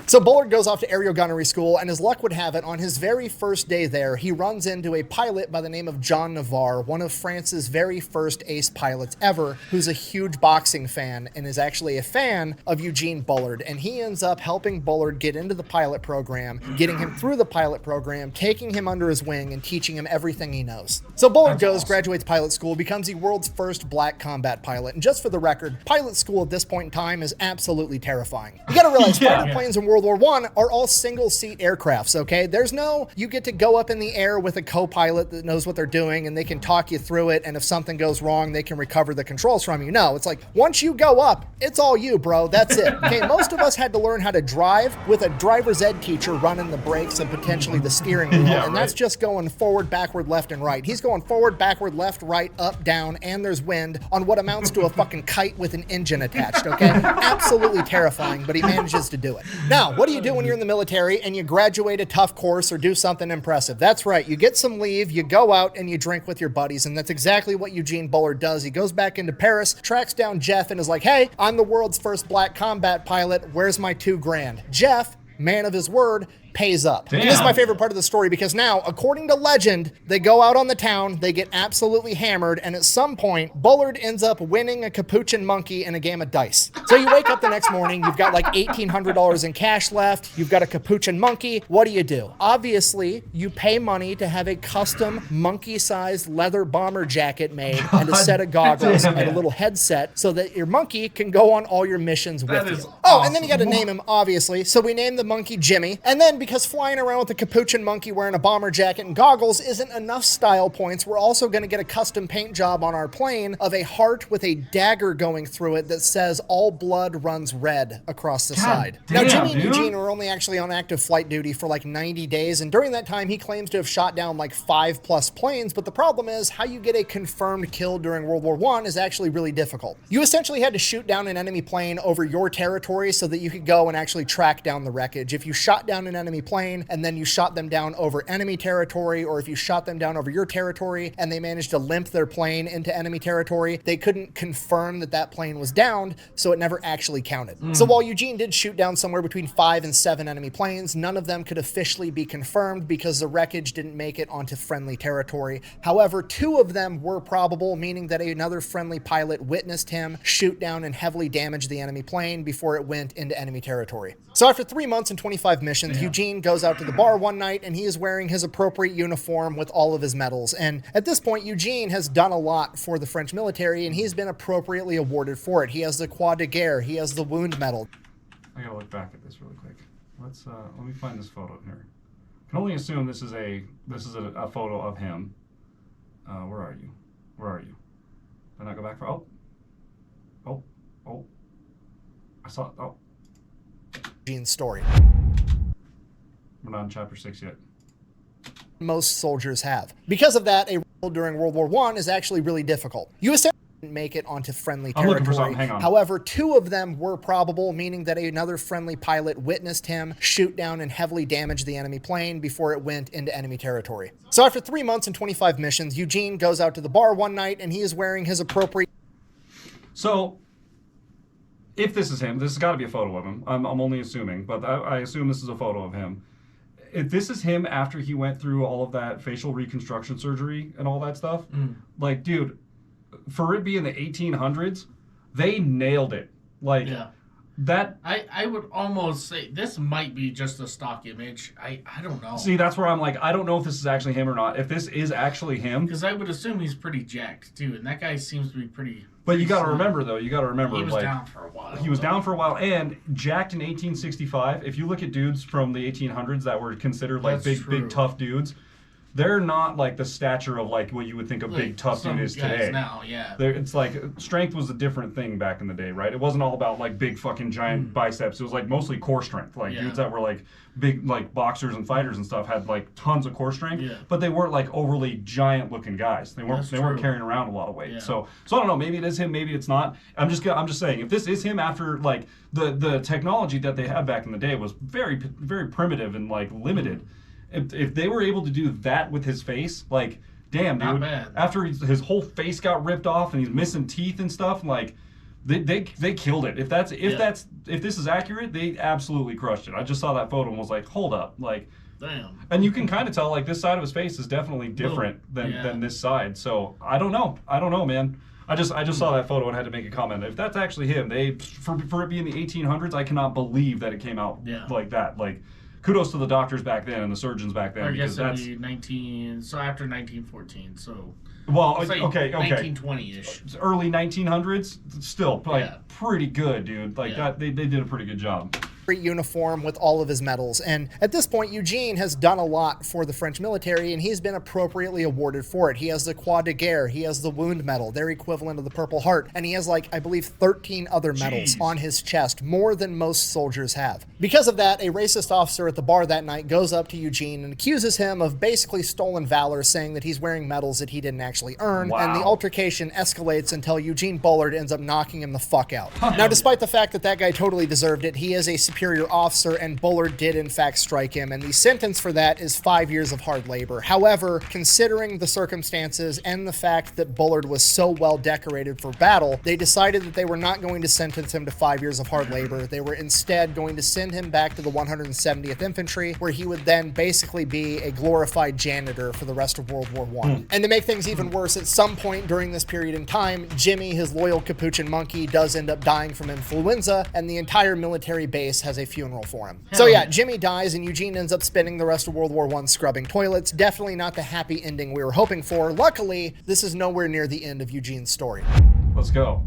So Bullard goes off to aerial gunnery school, and as luck would have it, on his very first day there, he runs into a pilot by the name of John Navarre, one of France's very first ace pilots ever, who's a huge boxing fan and is actually a fan of Eugene Bullard. And he ends up helping Bullard get into the pilot program, getting him through the pilot program, taking him under his wing, and teaching him everything he knows. So Bullard graduates pilot school, becomes the world's first black combat pilot. And just for the record, pilot school at this point in time is absolutely terrifying. You gotta realize, fighter planes in World War I are all single-seat aircrafts, okay? There's no, you get to go up in the air with a co-pilot that knows what they're doing and they can talk you through it, and if something goes wrong, they can recover the controls from you. No, it's like, once you go up, it's all you, bro. That's it. Okay, most of us had to learn how to drive with a driver's ed teacher running the brakes and potentially the steering wheel, and that's just going forward, backward, left, and right. He's going forward, backward, left, right, up, down, and there's wind on what amounts to a fucking kite with an engine attached, okay? Absolutely terrifying, but he manages to do it. Now, Now, what do you do when you're in the military and you graduate a tough course or do something impressive? That's right, you get some leave, you go out and you drink with your buddies, and that's exactly what Eugene Bullard does. He goes back into Paris, tracks down Jeff, and is like, hey, I'm the world's first black combat pilot, where's my $2,000? Jeff, man of his word, pays up. And this is my favorite part of the story because now, according to legend, they go out on the town, they get absolutely hammered, and at some point, Bullard ends up winning a capuchin monkey in a game of dice. So you wake up the next morning, you've got like $1,800 in cash left, you've got a capuchin monkey. What do? Obviously, you pay money to have a custom monkey-sized leather bomber jacket made and a set of goggles and a little headset so that your monkey can go on all your missions with you. Oh, and then you got to name him, obviously. So we named the monkey Jimmy, and then because flying around with a capuchin monkey wearing a bomber jacket and goggles isn't enough style points, we're also going to get a custom paint job on our plane of a heart with a dagger going through it that says all blood runs red across the side. Now, Jimmy and Eugene were only actually on active flight duty for like 90 days, and during that time, he claims to have shot down like 5+ planes, but the problem is how you get a confirmed kill during World War I is actually really difficult. You essentially had to shoot down an enemy plane over your territory so that you could go and actually track down the wreckage. If you shot down an enemy plane and then you shot them down over enemy territory, or if you shot them down over your territory and they managed to limp their plane into enemy territory, they couldn't confirm that that plane was downed, so it never actually counted. So while Eugene did shoot down somewhere between 5 and 7 enemy planes, none of them could officially be confirmed because the wreckage didn't make it onto friendly territory. However, 2 of them were probable, meaning that another friendly pilot witnessed him shoot down and heavily damage the enemy plane before it went into enemy territory. So after 3 months and 25 missions, Eugene goes out to the bar one night and he is wearing his appropriate uniform with all of his medals. And at this point, Eugene has done a lot for the French military and he's been appropriately awarded for it. He has the Croix de Guerre, he has the Wound Medal. I gotta look back at this really quick. Let me find this photo here. I can only assume this is a photo of him. Where are you? Where are you? Did I not go back for? Oh. I saw. Oh. Eugene's story. We're not in chapter 6 yet. Most soldiers have. Because of that, a role during World War I is actually really difficult. You essentially didn't make it onto friendly territory. I'm looking for something. Hang on. However, 2 of them were probable, meaning that another friendly pilot witnessed him shoot down and heavily damage the enemy plane before it went into enemy territory. So after 3 months and 25 missions, Eugene goes out to the bar one night and he is wearing his appropriate... So, if this is him, this has got to be a photo of him. I'm only assuming, but I assume this is a photo of him. If this is him after he went through all of that facial reconstruction surgery and all that stuff, like, dude, for it being the 1800s, they nailed it. Like, that... I would almost say this might be just a stock image. I don't know. See, that's where I'm like, I don't know if this is actually him or not. If this is actually him... Because I would assume he's pretty jacked, too, and that guy seems to be pretty... But you got to remember, though, he was down for a while. He was down for a while, and jacked in 1865. If you look at dudes from the 1800s that were considered like big tough dudes, they're not like the stature of like what you would think a big tough dude is today. Now, it's like strength was a different thing back in the day, right? It wasn't all about like big fucking giant biceps. It was like mostly core strength. Like dudes that were like big like boxers and fighters and stuff had like tons of core strength, but they weren't like overly giant looking guys. They weren't carrying around a lot of weight. So I don't know, maybe it is him, maybe it's not. I'm just saying, if this is him after like the technology that they had back in the day was very primitive and like limited. If they were able to do that with his face, like, damn, dude. Not bad. After his whole face got ripped off and he's missing teeth and stuff, like, they killed it. If this is accurate, they absolutely crushed it. I just saw that photo and was like, hold up, like, damn. And you can kind of tell like this side of his face is definitely different than this side. So I don't know, man. I just saw that photo and had to make a comment. If that's actually him, for it being the 1800s, I cannot believe that it came out like that. Like, kudos to the doctors back then and the surgeons back then. I guess it'd be after 1914, so... Well, like okay. 1920-ish. Early 1900s, still, like, pretty good, dude. Like, that they did a pretty good job. Uniform with all of his medals, and at this point Eugene has done a lot for the French military and he's been appropriately awarded for it. He has the Croix de Guerre, he has the Wound Medal, their equivalent of the Purple Heart, and he has like I believe 13 other medals on his chest, more than most soldiers have. Because of that, a racist officer at the bar that night goes up to Eugene and accuses him of basically stolen valor, saying that he's wearing medals that he didn't actually earn, and the altercation escalates until Eugene Bullard ends up knocking him the fuck out. Now, despite the fact that that guy totally deserved it, he is a superior officer, and Bullard did in fact strike him, and the sentence for that is 5 years of hard labor. However, considering the circumstances and the fact that Bullard was so well decorated for battle, they decided that they were not going to sentence him to 5 years of hard labor. They were instead going to send him back to the 170th Infantry, where he would then basically be a glorified janitor for the rest of World War I. And to make things even worse, at some point during this period in time, Jimmy, his loyal capuchin monkey, does end up dying from influenza, and the entire military base has a funeral for him. So yeah, Jimmy dies, and Eugene ends up spending the rest of World War I scrubbing toilets. Definitely not the happy ending we were hoping for. Luckily, this is nowhere near the end of Eugene's story. Let's go.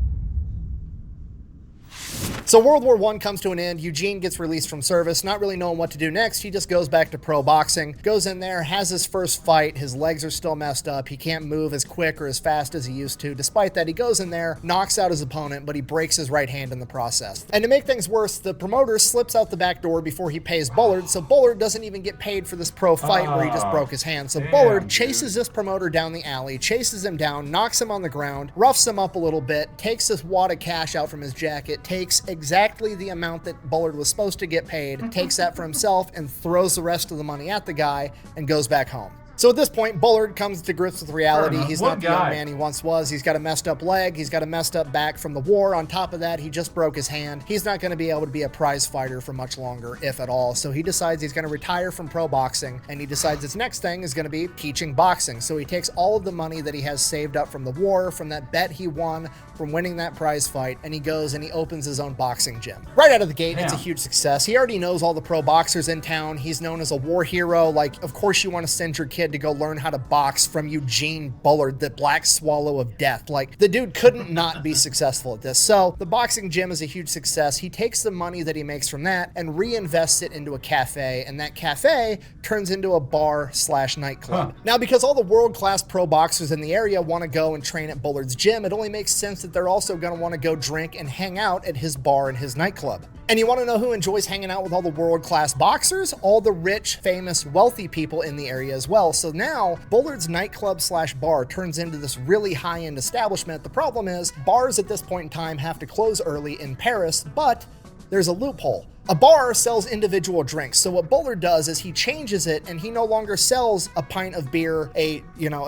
So World War I comes to an end. Eugene gets released from service, not really knowing what to do next. He just goes back to pro boxing, goes in there, has his first fight. His legs are still messed up. He can't move as quick or as fast as he used to. Despite that, he goes in there, knocks out his opponent, but he breaks his right hand in the process. And to make things worse, the promoter slips out the back door before he pays Bullard, so Bullard doesn't even get paid for this pro fight where he just broke his hand. So Bullard chases this promoter down the alley, chases him down, knocks him on the ground, roughs him up a little bit, takes this wad of cash out from his jacket, takes exactly the amount that Bullard was supposed to get paid, takes that for himself, and throws the rest of the money at the guy and goes back home. So at this point, Bullard comes to grips with reality. He's not the young man he once was. He's got a messed up leg. He's got a messed up back from the war. On top of that, he just broke his hand. He's not going to be able to be a prize fighter for much longer, if at all. So he decides he's going to retire from pro boxing, and he decides his next thing is going to be teaching boxing. So he takes all of the money that he has saved up from the war, from that bet he won, from winning that prize fight, and he goes and he opens his own boxing gym. Right out of the gate, it's a huge success. He already knows all the pro boxers in town. He's known as a war hero. Like, of course you want to send your kid to go learn how to box from Eugene Bullard, the Black Swallow of Death. Like, the dude couldn't not be successful at this. So the boxing gym is a huge success. He takes the money that he makes from that and reinvests it into a cafe, and that cafe turns into a bar/nightclub. Now, because all the world-class pro boxers in the area want to go and train at Bullard's gym, it only makes sense that they're also going to want to go drink and hang out at his bar and his nightclub. And you want to know who enjoys hanging out with all the world-class boxers? All the rich, famous, wealthy people in the area as well. So now, Bullard's nightclub/bar turns into this really high-end establishment. The problem is, bars at this point in time have to close early in Paris, but there's a loophole. A bar sells individual drinks, so what Bullard does is he changes it, and he no longer sells a pint of beer, a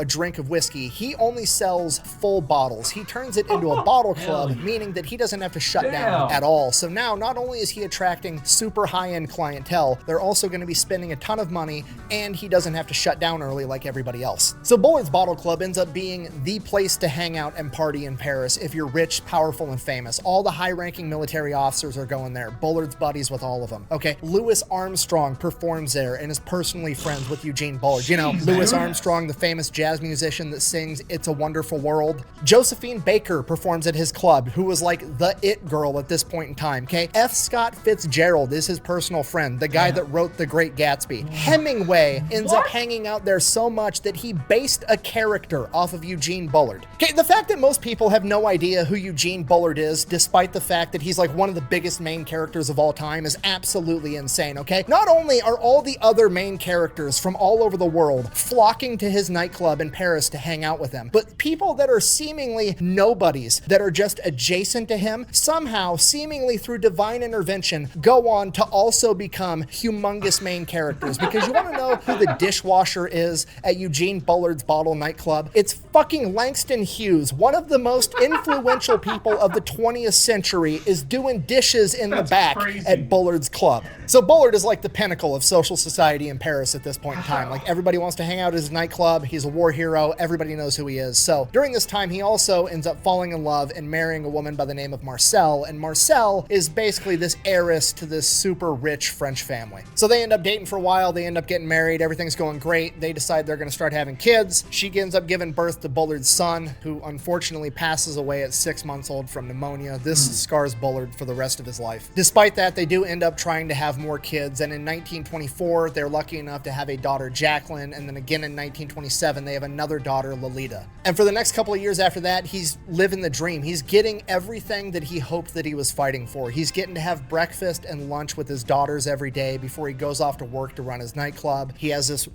drink of whiskey. He only sells full bottles. He turns it into a bottle club, meaning that he doesn't have to shut down at all. So now, not only is he attracting super high-end clientele, they're also going to be spending a ton of money, and he doesn't have to shut down early like everybody else. So Bullard's Bottle Club ends up being the place to hang out and party in Paris if you're rich, powerful, and famous. All the high-ranking military officers are going there. Bullard's buddies with all of them. Okay, Louis Armstrong performs there and is personally friends with Eugene Bullard. You know, Louis Armstrong, the famous jazz musician that sings It's a Wonderful World. Josephine Baker performs at his club, who was like the it girl at this point in time. Okay, F. Scott Fitzgerald is his personal friend, the guy that wrote The Great Gatsby. Hemingway ends up hanging out there so much that he based a character off of Eugene Bullard. Okay, the fact that most people have no idea who Eugene Bullard is, despite the fact that he's like one of the biggest main characters of all time, is absolutely insane, okay? Not only are all the other main characters from all over the world flocking to his nightclub in Paris to hang out with him, but people that are seemingly nobodies, that are just adjacent to him, somehow, seemingly through divine intervention, go on to also become humongous main characters. Because you want to know who the dishwasher is at Eugene Bullard's Bottle nightclub? It's fucking Langston Hughes, one of the most influential people of the 20th century, is doing dishes in the back at Bullard's club. So Bullard is like the pinnacle of social society in Paris at this point in time. Like, everybody wants to hang out at his nightclub. He's a war hero. Everybody knows who he is. So during this time, he also ends up falling in love and marrying a woman by the name of Marcel. And Marcel is basically this heiress to this super rich French family. So they end up dating for a while. They end up getting married. Everything's going great. They decide they're going to start having kids. She ends up giving birth to Bullard's son, who unfortunately passes away at 6 months old from pneumonia. This scars Bullard for the rest of his life. Despite that, they do end up trying to have more kids, and in 1924 they're lucky enough to have a daughter, Jacqueline, and then again in 1927 they have another daughter, Lolita. And for the next couple of years after that, he's living the dream. He's getting everything that he hoped that he was fighting for. He's getting to have breakfast and lunch with his daughters every day before he goes off to work to run his nightclub. He has this,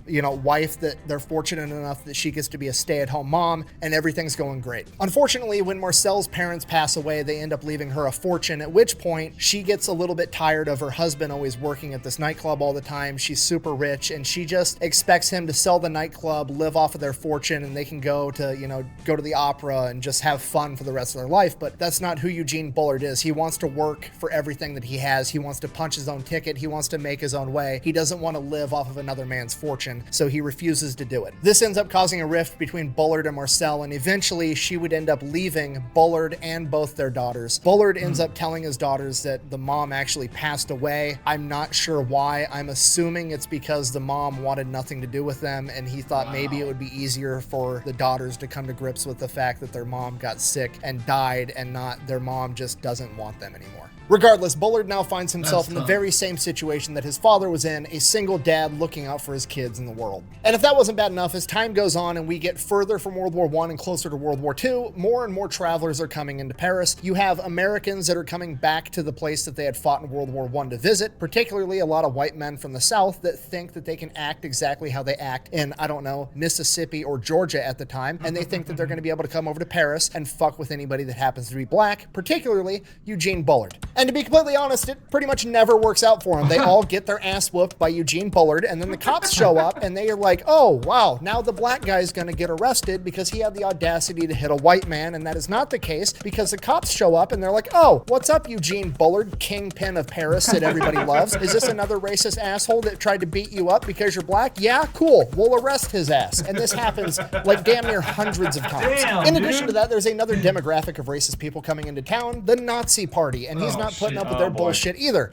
wife that they're fortunate enough that she gets to be a stay-at-home mom, and everything's going great. Unfortunately, when Marcel's parents pass away, they end up leaving her a fortune, at which point she gets a little bit tired tired of her husband always working at this nightclub all the time. She's super rich, and she just expects him to sell the nightclub, live off of their fortune, and they can go to, you know, go to the opera and just have fun for the rest of their life. But that's not who Eugene Bullard is. He wants to work for everything that he has. He wants to punch his own ticket. He wants to make his own way. He doesn't want to live off of another man's fortune, so he refuses to do it. This ends up causing a rift between Bullard and Marcel, and eventually she would end up leaving Bullard and both their daughters. Bullard ends up telling his daughters that the mom actually passed away. I'm not sure why. I'm assuming it's because the mom wanted nothing to do with them, and he thought maybe it would be easier for the daughters to come to grips with the fact that their mom got sick and died, and not their mom just doesn't want them anymore. Regardless, Bullard now finds himself in the very same situation that his father was in, a single dad looking out for his kids in the world. And if that wasn't bad enough, as time goes on and we get further from World War I and closer to World War II, more and more travelers are coming into Paris. You have Americans that are coming back to the place that they had fought in World War I to visit, particularly a lot of white men from the South that think that they can act exactly how they act in, I don't know, Mississippi or Georgia at the time, and they think that they're going to be able to come over to Paris and fuck with anybody that happens to be black, particularly Eugene Bullard. And to be completely honest, it pretty much never works out for them. They all get their ass whooped by Eugene Bullard, and then the cops show up and they are like, oh, wow, now the black guy is going to get arrested because he had the audacity to hit a white man, and that is not the case because the cops show up and they're like, oh, what's up, Eugene Bullard, kingpin of Paris that everybody loves? Is this another racist asshole that tried to beat you up because you're black? Yeah, cool. We'll arrest his ass. And this happens like damn near hundreds of times. In addition to that, there's another demographic of racist people coming into town, the Nazi Party, and he's not putting up with their bullshit either,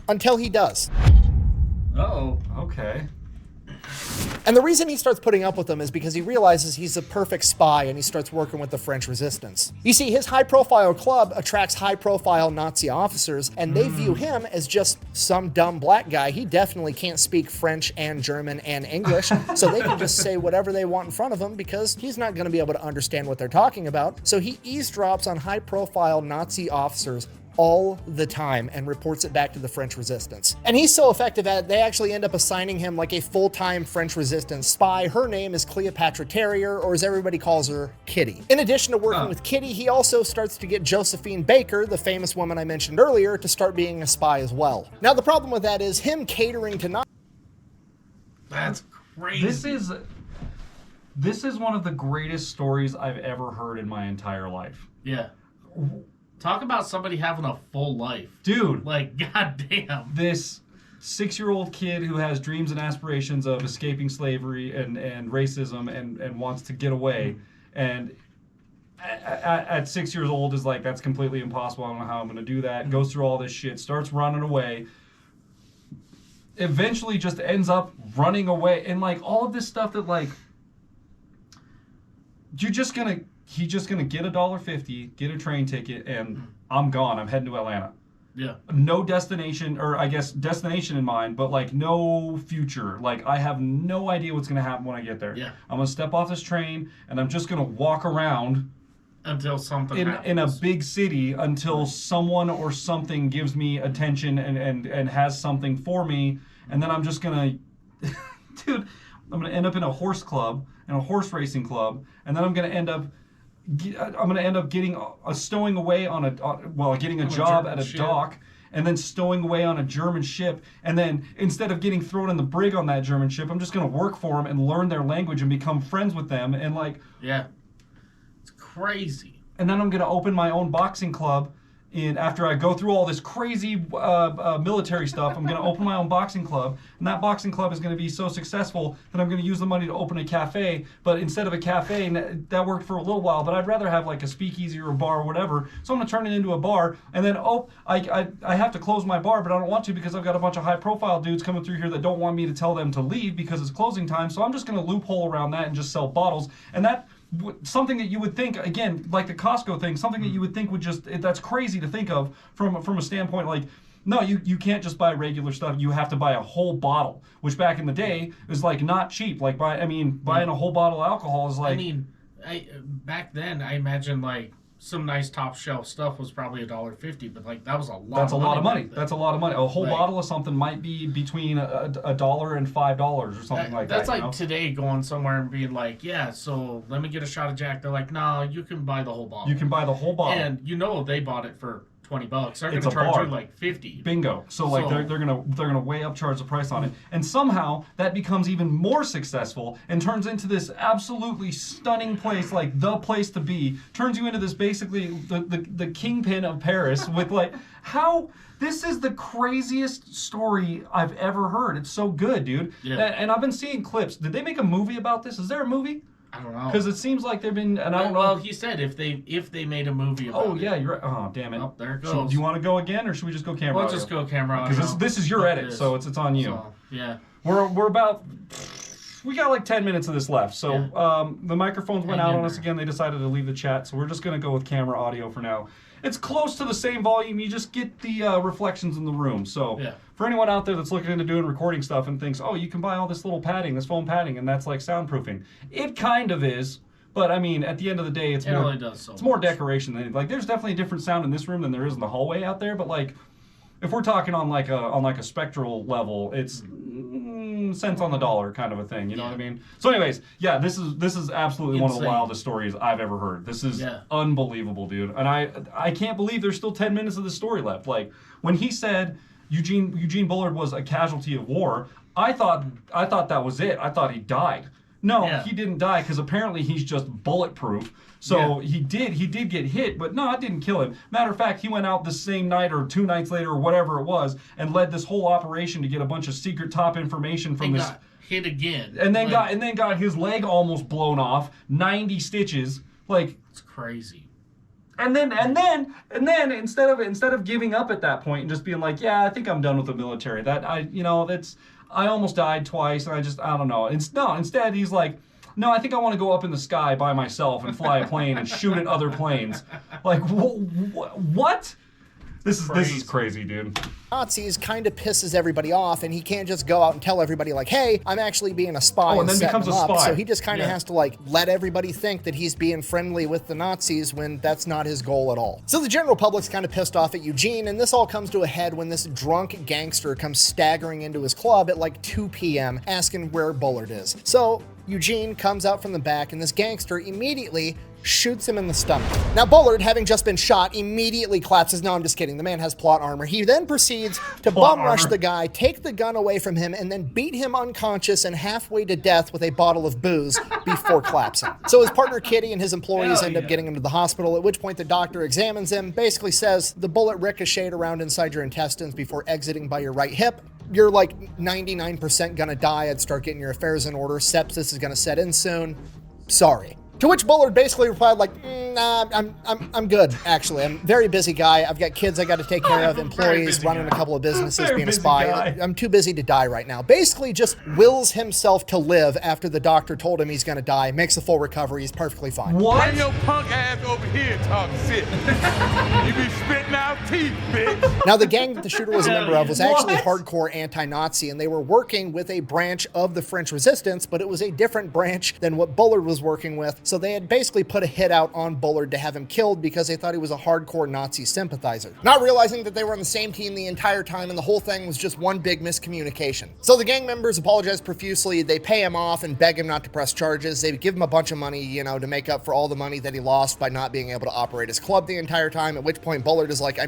until he does. Uh-oh. Okay. And the reason he starts putting up with them is because he realizes he's a perfect spy, and he starts working with the French resistance. You see, his high-profile club attracts high-profile Nazi officers, and they view him as just some dumb black guy. He definitely can't speak French and German and English, so they can just say whatever they want in front of him because he's not going to be able to understand what they're talking about. So he eavesdrops on high-profile Nazi officers all the time and reports it back to the French resistance. And he's so effective at it, they actually end up assigning him like a full-time French resistance spy. Her name is Cleopatra Terrier, or as everybody calls her, Kitty. In addition to working with Kitty, he also starts to get Josephine Baker, the famous woman I mentioned earlier, to start being a spy as well. Now the problem with that is him catering to not. That's crazy. This is one of the greatest stories I've ever heard in my entire life. Yeah. Talk about somebody having a full life. Dude. Like, goddamn. This 6-year-old kid who has dreams and aspirations of escaping slavery and racism and wants to get away. And at 6 years old is like, that's completely impossible. I don't know how I'm going to do that. Goes through all this shit, starts running away. Eventually just ends up running away. And like all of this stuff that like, he's just gonna get $1.50, get a train ticket, and I'm gone. I'm heading to Atlanta. Yeah. No destination, or I guess destination in mind, but like no future. Like I have no idea what's gonna happen when I get there. Yeah. I'm gonna step off this train and I'm just gonna walk around until something happens. In a big city until someone or something gives me attention and has something for me, and then I'm just gonna, dude, I'm gonna end up in a horse club, in a horse racing club, and then I'm gonna end up getting stowing away on getting a job at a dock, and then stowing away on a German ship, and then instead of getting thrown in the brig on that German ship, I'm just gonna work for them and learn their language and become friends with them, and like, yeah, it's crazy. And then I'm gonna open my own boxing club. After I go through all this crazy military stuff, I'm going to open my own boxing club, and that boxing club is going to be so successful that I'm going to use the money to open a cafe. But instead of a cafe, that worked for a little while, but I'd rather have like a speakeasy or a bar or whatever. So I'm going to turn it into a bar, and then I have to close my bar, but I don't want to because I've got a bunch of high-profile dudes coming through here that don't want me to tell them to leave because it's closing time. So I'm just going to loophole around that and just sell bottles, and that. Something that you would think, again, like the Costco thing, something that you would think would that's crazy to think of from a standpoint like, no, you can't just buy regular stuff. You have to buy a whole bottle, which back in the day is like not cheap. Like buying a whole bottle of alcohol is like. Back then I imagine like some nice top shelf stuff was probably $1.50, but like that was a lot. That's a lot of money. That's a lot of money. A whole bottle of something might be between $1 and $5 or something like that. That's like today going somewhere and being like, yeah, so let me get a shot of Jack. They're like, no, you can buy the whole bottle. You can buy the whole bottle. And they bought it for $20. They're going It's to a charge bar. you like 50. Bingo. So like they're gonna way up charge the price on it, and somehow that becomes even more successful and turns into this absolutely stunning place, like the place to be. Turns you into this basically the kingpin of Paris with like how. This is the craziest story I've ever heard. It's so good, dude. Yeah. And I've been seeing clips. Did they make a movie about this? Is there a movie? I don't know. Because it seems like they've been, and I don't know. Well, he said if they made a movie about it. Oh yeah, you're right. Oh damn it. Oh, there it goes. So do you want to go again, or should we just go camera? We'll just go camera audio. Because this is your Like edit, this. so it's on you. So, yeah. We're about. We got like 10 minutes of this left, so Yeah. the microphones went Hang out in on us there. again. They decided to leave the chat, so we're just gonna go with camera audio for now. It's close to the same volume. You just get the reflections in the room. So Yeah. for anyone out there that's looking into doing recording stuff and thinks, oh, you can buy all this little padding, this foam padding, and that's like soundproofing. It kind of is, but I mean, at the end of the day, it's It more. only does so It's more much. decoration than like. There's definitely a different sound in this room than there is in the hallway out there. But like, if we're talking on like a spectral level, it's cents on the dollar kind of a thing. You know what I mean? So, anyways, yeah, this is absolutely one of the Insane. wildest stories I've ever heard. This is Yeah. unbelievable, dude. And I can't believe there's still 10 minutes of the story left. Like when he said Eugene Bullard was a casualty of war, I thought that was it. I thought he died. No, Yeah. he didn't die because apparently he's just bulletproof. So he did get hit, but no, it didn't kill him. Matter of fact, he went out the same night or 2 nights later or whatever it was and led this whole operation to get a bunch of secret top information from He this. got hit again. And then Like, got his leg almost blown off, 90 stitches. Like, it's crazy. and then instead of giving up at that point and just being like, yeah, I think I'm done with the military. I almost died twice, and I don't know. Instead he's like, no, I think I want to go up in the sky by myself and fly a plane and shoot at other planes. Like, what? This is crazy, dude. Nazis kind of pisses everybody off, and he can't just go out and tell everybody like, hey, I'm actually being a spy and then setting becomes a them up. spy. So he just kind of has to like let everybody think that he's being friendly with the Nazis when that's not his goal at all. So the general public's kind of pissed off at Eugene, and this all comes to a head when this drunk gangster comes staggering into his club at like 2 p.m. asking where Bullard is. So Eugene comes out from the back, and this gangster immediately shoots him in the stomach. Now Bullard, having just been shot, immediately collapses. No, I'm just kidding. The man has plot armor. He then proceeds to bum rush the guy, take the gun away from him, and then beat him unconscious and halfway to death with a bottle of booze before collapsing. So his partner Kitty and his employees end up getting him to the hospital, at which point the doctor examines him, basically says the bullet ricocheted around inside your intestines before exiting by your right hip. You're like 99% gonna die. I'd start getting your affairs in order. Sepsis is gonna set in soon. Sorry. To which Bullard basically replied like, nah, I'm good, actually. I'm a very busy guy. I've got kids I got to take care of, employees, running a couple of businesses, being a spy. I'm too busy to die right now. Basically just wills himself to live after the doctor told him he's going to die, makes a full recovery, he's perfectly fine. What? Bring your punk ass over here and talk shit. You be spitting out teeth, bitch. Now, the gang that the shooter was a member of was actually hardcore anti-Nazi, and they were working with a branch of the French resistance, but it was a different branch than what Bullard was working with. So they had basically put a hit out on Bullard to have him killed because they thought he was a hardcore Nazi sympathizer, not realizing that they were on the same team the entire time and the whole thing was just one big miscommunication. So the gang members apologize profusely. They pay him off and beg him not to press charges. They give him a bunch of money, to make up for all the money that he lost by not being able to operate his club the entire time, at which point Bullard is like,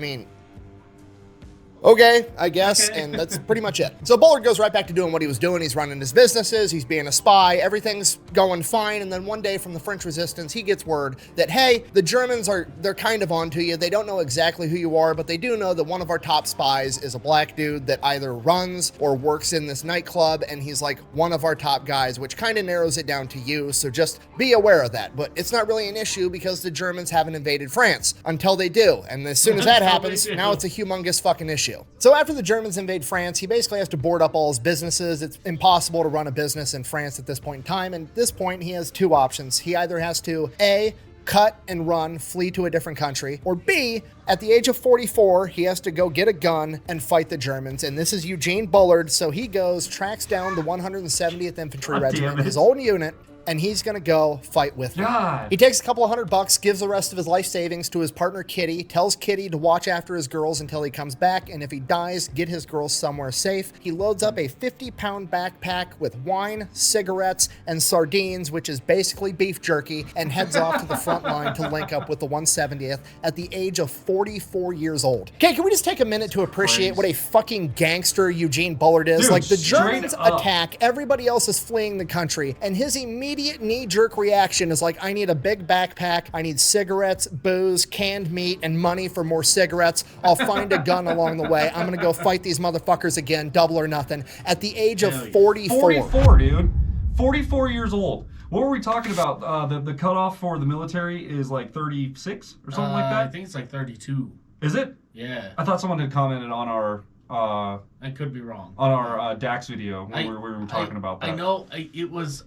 okay, I guess, and that's pretty much it. So Bullard goes right back to doing what he was doing. He's running his businesses, he's being a spy, everything's going fine, and then one day from the French resistance, he gets word that, hey, the Germans they're kind of onto you. They don't know exactly who you are, but they do know that one of our top spies is a black dude that either runs or works in this nightclub, and he's like one of our top guys, which kind of narrows it down to you, so just be aware of that. But it's not really an issue because the Germans haven't invaded France until they do, and as soon as that happens, now it's a humongous fucking issue. So after the Germans invade France, he basically has to board up all his businesses. It's impossible to run a business in France at this point in time. And at this point, he has two options. He either has to, A, cut and run, flee to a different country, or B, at the age of 44, he has to go get a gun and fight the Germans. And this is Eugene Bullard, so he goes, tracks down the 170th Infantry Regiment, his old unit, and he's gonna go fight with them. God. He takes a couple of $100, gives the rest of his life savings to his partner Kitty, tells Kitty to watch after his girls until he comes back, and if he dies, get his girls somewhere safe. He loads up a 50-pound backpack with wine, cigarettes, and sardines, which is basically beef jerky, and heads off to the front line to link up with the 170th at the age of 44 years old. Okay, can we just take a minute to appreciate what a fucking gangster Eugene Bullard is? Dude, like, the straight Germans up. attack, everybody else is fleeing the country, and his immediate knee-jerk reaction is like, I need a big backpack, I need cigarettes, booze, canned meat, and money for more cigarettes. I'll find a gun along the way. I'm gonna go fight these motherfuckers again, double or nothing. At the age of 44. 44, dude. 44 years old. What were we talking about? The cutoff for the military is like 36 or something like that? I think it's like 32. Is it? Yeah. I thought someone had commented on our I could be wrong. on our Dax video when we were talking about that. I know it was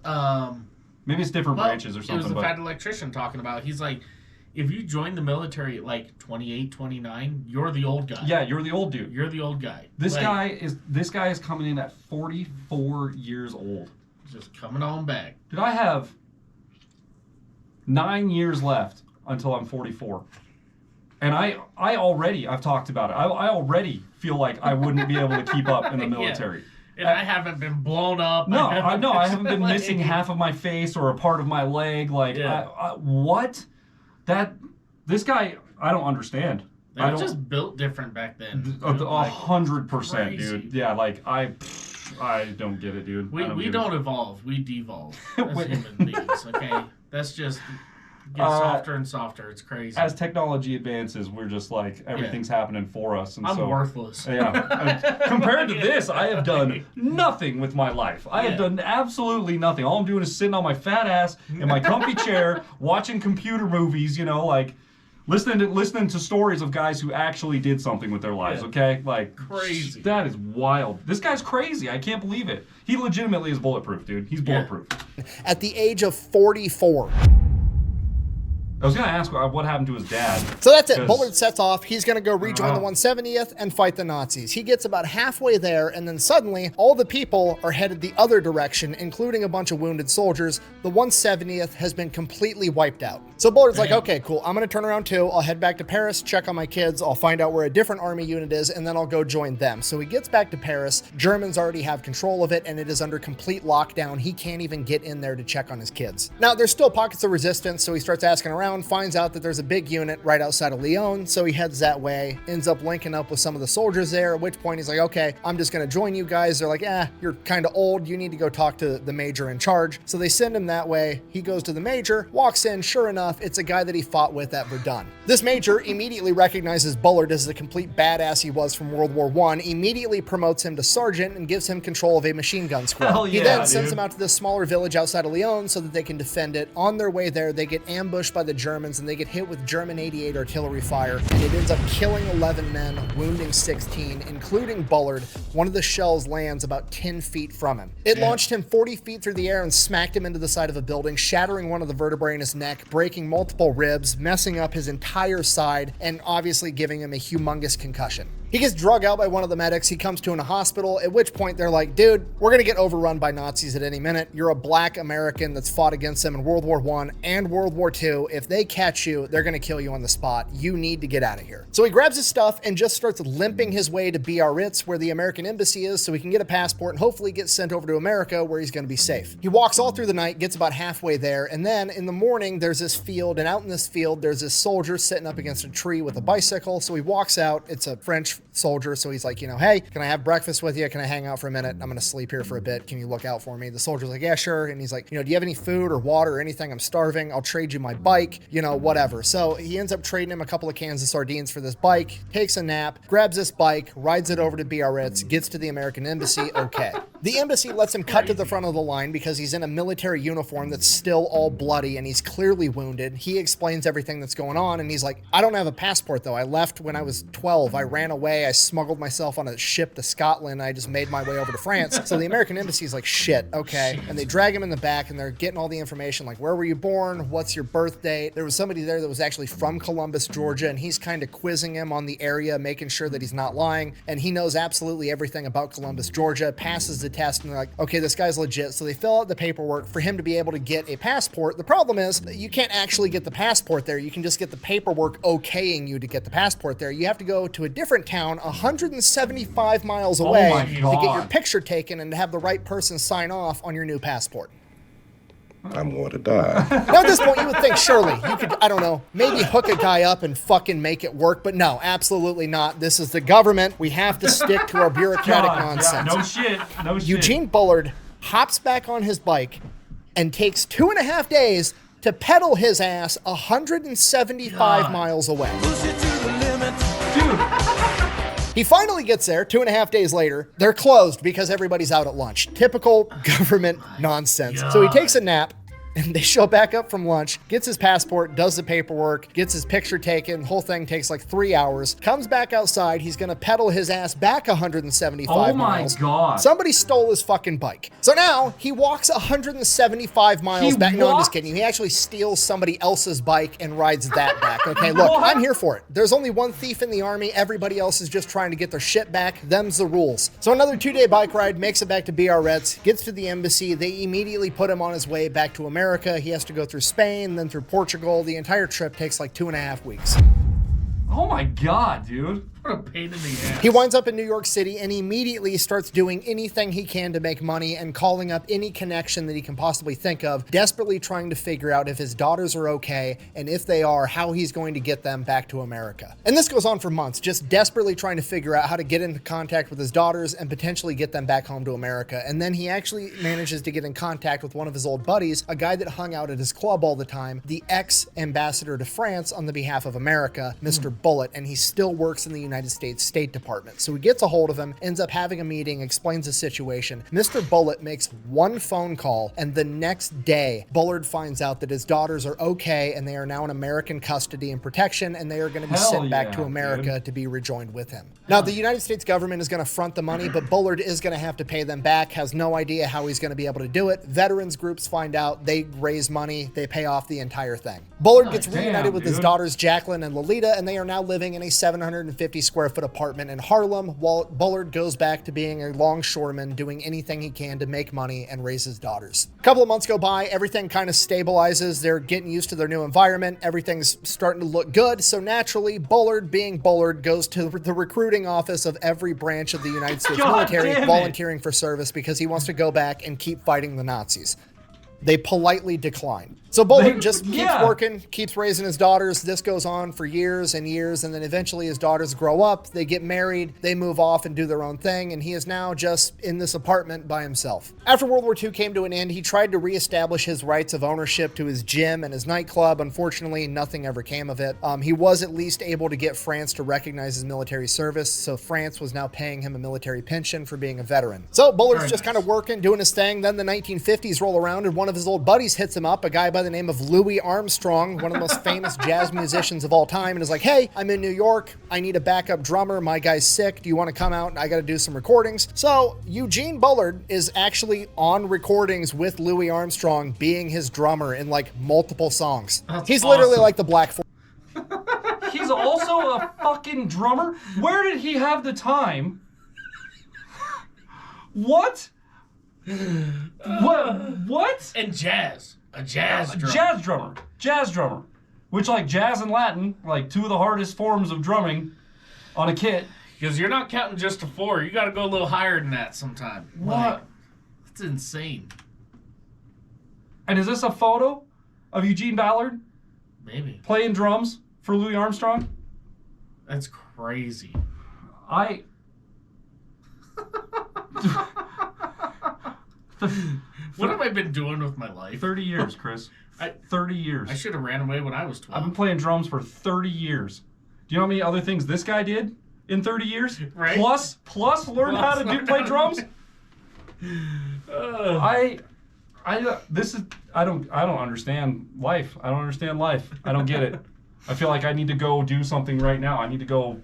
Maybe it's different branches or something. It was the but fat electrician talking about. He's like, if you join the military at like 28, 29, you're the old guy. yeah, you're the old dude. You're the old guy. This Like, guy is coming in at 44 years old. just coming on back. Dude, I have 9 years left until I'm 44. And I've talked about it. I already feel like I wouldn't be able to keep up in the military. And I haven't been blown up. No, I haven't been like- missing half of my face or a part of my leg. Like, Yeah. what? This guy, I don't understand. They I were don't, just built different back then. dude. 100%, crazy. dude. Yeah, like, I don't get it, dude. We don't evolve. We devolve as human beings, okay? That's just gets softer and softer. It's crazy. As technology advances, we're just like, everything's happening for us. And I'm so, worthless. Yeah. Compared to this, I have done nothing with my life. I have done absolutely nothing. All I'm doing is sitting on my fat ass in my comfy chair, watching computer movies, like listening to stories of guys who actually did something with their lives, okay? Like, crazy. That is wild. This guy's crazy. I can't believe it. He legitimately is bulletproof, dude. He's bulletproof. At the age of 44. I was going to ask what happened to his dad. So that's it. 'cause- Bullard sets off. He's going to go rejoin the 170th and fight the Nazis. He gets about halfway there, and then suddenly all the people are headed the other direction, including a bunch of wounded soldiers. The 170th has been completely wiped out. So Bullard's like, okay, cool. I'm going to turn around too. I'll head back to Paris, check on my kids. I'll find out where a different army unit is, and then I'll go join them. So he gets back to Paris. Germans already have control of it, and it is under complete lockdown. He can't even get in there to check on his kids. Now, there's still pockets of resistance, so he starts asking around, finds out that there's a big unit right outside of Lyon, so he heads that way, ends up linking up with some of the soldiers there, at which point he's like, okay, I'm just going to join you guys. They're like, you're kind of old. You need to go talk to the major in charge. So they send him that way. He goes to the major, walks in. Sure enough, it's a guy that he fought with at Verdun. This major immediately recognizes Bullard as the complete badass he was from World War I, immediately promotes him to sergeant and gives him control of a machine gun squad. Hell He yeah, then sends dude. him out to this smaller village outside of Lyon so that they can defend it. On their way there, they get ambushed by the Germans and they get hit with German 88 artillery fire, and it ends up killing 11 men, wounding 16, including Bullard. One of the shells lands about 10 feet from him. It launched him 40 feet through the air and smacked him into the side of a building, shattering one of the vertebrae in his neck, breaking multiple ribs, messing up his entire side, and obviously giving him a humongous concussion. He gets drug out by one of the medics. He comes to in a hospital, at which point they're like, dude, we're going to get overrun by Nazis at any minute. You're a black American that's fought against them in World War I and World War II. If they catch you, they're going to kill you on the spot. You need to get out of here. So he grabs his stuff and just starts limping his way to Biarritz, where the American embassy is, so he can get a passport and hopefully get sent over to America where he's going to be safe. He walks all through the night, gets about halfway there, and then in the morning, there's this field, and out in this field, there's this soldier sitting up against a tree with a bicycle. So he walks out. It's a French soldier, so he's like, hey, can I have breakfast with you? Can I hang out for a minute? I'm gonna sleep here for a bit. Can you look out for me? The soldier's like, yeah, sure. And he's like, do you have any food or water or anything? I'm starving. I'll trade you my bike, whatever. So he ends up trading him a couple of cans of sardines for this bike, takes a nap, grabs this bike, rides it over to Biarritz, gets to the American embassy. Okay. The embassy lets him cut to the front of the line because he's in a military uniform that's still all bloody and he's clearly wounded. He explains everything that's going on, and he's like, I don't have a passport though. I left when I was 12. I ran away. I smuggled myself on a ship to Scotland. I just made my way over to France. So the American embassy is like, shit, okay. And they drag him in the back and they're getting all the information, like, where were you born? What's your birth date? There was somebody there that was actually from Columbus, Georgia, and he's kind of quizzing him on the area, making sure that he's not lying. And he knows absolutely everything about Columbus, Georgia, passes the test and they're like, okay, this guy's legit. So they fill out the paperwork for him to be able to get a passport. The problem is that you can't actually get the passport there. You can just get the paperwork okaying you to get the passport there. You have to go to a different town 175 miles away to get your picture taken and to have the right person sign off on your new passport. I'm going to die. Now, at this point, you would think surely you could, I don't know, maybe hook a guy up and fucking make it work. But no, absolutely not. This is the government. We have to stick to our bureaucratic nonsense. No shit. No shit. Eugene Bullard hops back on his bike and takes 2.5 days to pedal his ass 175 miles away. Dude. He finally gets there 2.5 days later. They're closed because everybody's out at lunch. Typical government nonsense. So he takes a nap. And they show back up from lunch, gets his passport, does the paperwork, gets his picture taken. The whole thing takes like 3 hours. Comes back outside. He's going to pedal his ass back 175 miles. Oh my God. Somebody stole his fucking bike. So now he walks 175 miles back. No, I'm just kidding. He actually steals somebody else's bike and rides that back. Okay, look, I'm here for it. There's only one thief in the army. Everybody else is just trying to get their shit back. Them's the rules. So another 2-day bike ride, makes it back to Biarritz, gets to the embassy. They immediately put him on his way back to America. He has to go through Spain, then through Portugal. The entire trip takes like 2.5 weeks. Oh my God, dude. What a pain in the ass. He winds up in New York City and immediately starts doing anything he can to make money and calling up any connection that he can possibly think of, desperately trying to figure out if his daughters are okay, and if they are, how he's going to get them back to America. And this goes on for months, just desperately trying to figure out how to get into contact with his daughters and potentially get them back home to America. And then he actually manages to get in contact with one of his old buddies, a guy that hung out at his club all the time, the ex-ambassador to France on the behalf of America, Mr. Bullitt, and he still works in the United States State Department. So he gets a hold of him, ends up having a meeting, explains the situation. Mr. Bullitt makes one phone call, and the next day, Bullard finds out that his daughters are okay, and they are now in American custody and protection, and they are going to be sent back to America to be rejoined with him. Now, the United States government is going to front the money, but Bullard is going to have to pay them back, has no idea how he's going to be able to do it. Veterans groups find out, they raise money, they pay off the entire thing. Bullard gets reunited with his daughters, Jacqueline and Lolita, and they are now living in a 750 square foot apartment in Harlem, while Bullard goes back to being a longshoreman, doing anything he can to make money and raise his daughters. A couple of months go by, everything kind of stabilizes, they're getting used to their new environment, everything's starting to look good, so naturally, Bullard, being Bullard, goes to the recruiting office of every branch of the United States military, volunteering for service because he wants to go back and keep fighting the Nazis. They politely decline. So Bullard just keeps working, keeps raising his daughters. This goes on for years and years, and then eventually his daughters grow up, they get married, they move off and do their own thing, and he is now just in this apartment by himself. After World War II came to an end, he tried to reestablish his rights of ownership to his gym and his nightclub. Unfortunately, nothing ever came of it. He was at least able to get France to recognize his military service, so France was now paying him a military pension for being a veteran. So Bullard's just kind of working, doing his thing. Then the 1950s roll around, and one of his old buddies hits him up, a guy by the name of Louis Armstrong, one of the most famous jazz musicians of all time, and is like, hey, I'm in New York, I need a backup drummer, my guy's sick, do you want to come out? I got to do some recordings. So Eugene Bullard is actually on recordings with Louis Armstrong being his drummer in like multiple songs. He's literally like the Black He's also a fucking drummer? Where did he have the time? What? What? And jazz. A jazz drummer. Jazz drummer. Which, like, jazz and Latin, like, two of the hardest forms of drumming on a kit. Because you're not counting just to 4. You got to go a little higher than that sometime. What? Like, that's insane. And is this a photo of Eugene Bullard? Maybe. Playing drums for Louis Armstrong? That's crazy. What have I been doing with my life? 30 years, Chris. 30 years. I should have ran away when I was 12. I've been playing drums for 30 years. Do you know how many other things this guy did in 30 years? Right. Plus learn how to play drums? I don't understand life. I don't understand life. I don't get it. I feel like I need to go do something right now. I need to go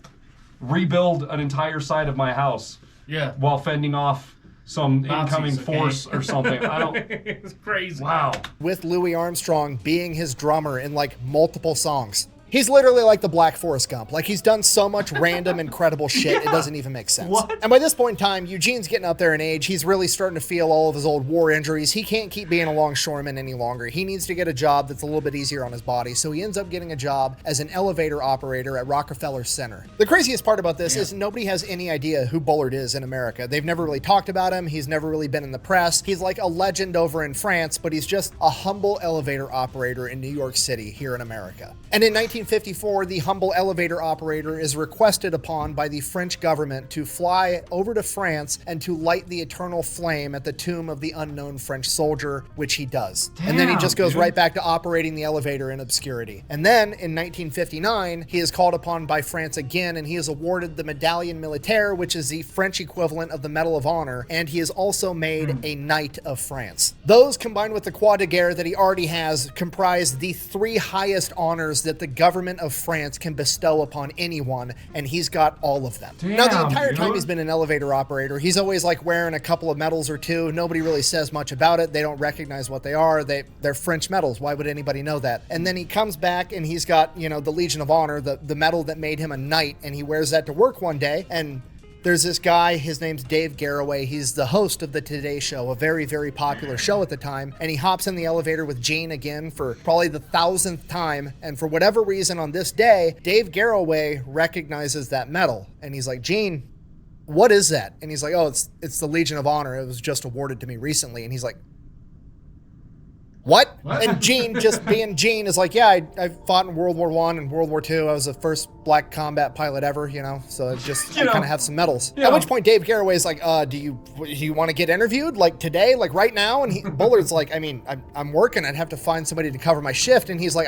rebuild an entire side of my house. Yeah. While fending off some Nazis, incoming force or something. I don't. It's crazy. Wow. with Louis Armstrong being his drummer in like multiple songs. He's literally like the Black Forrest Gump. Like, he's done so much random, incredible shit, it doesn't even make sense. What? And by this point in time, Eugene's getting up there in age. He's really starting to feel all of his old war injuries. He can't keep being a longshoreman any longer. He needs to get a job that's a little bit easier on his body, so he ends up getting a job as an elevator operator at Rockefeller Center. The craziest part about this is nobody has any idea who Bullard is in America. They've never really talked about him. He's never really been in the press. He's like a legend over in France, but he's just a humble elevator operator in New York City here in America. And in 1954, the humble elevator operator is requested upon by the French government to fly over to France and to light the eternal flame at the tomb of the unknown French soldier, which he does. And then he just goes right back to operating the elevator in obscurity. And then in 1959, he is called upon by France again, and he is awarded the Médaille Militaire, which is the French equivalent of the Medal of Honor, and he is also made a Knight of France. Those, combined with the Croix de Guerre that he already has, comprise the 3 highest honors that the government of France can bestow upon anyone, and he's got all of them. Now, the entire time he's been an elevator operator, he's always like wearing a couple of medals or two. Nobody really says much about it. They don't recognize what they are. They're French medals. Why would anybody know that? And then he comes back and he's got, the Legion of Honor, the medal that made him a knight, and he wears that to work one day, and there's this guy, his name's Dave Garroway. He's the host of the Today Show, a very, very popular show at the time. And he hops in the elevator with Gene again for probably the 1000th time. And for whatever reason on this day, Dave Garroway recognizes that medal. And he's like, Gene, what is that? And he's like, oh, it's the Legion of Honor. It was just awarded to me recently. And he's like, what? And Gene, just being Gene, is like, yeah, I fought in World War I and World War II. I was the first black combat pilot ever, so I kind of have some medals. At which point Dave Garroway is like, do you want to get interviewed? Like today? Like right now? And Bullard's like, I'm working. I'd have to find somebody to cover my shift. And he's like,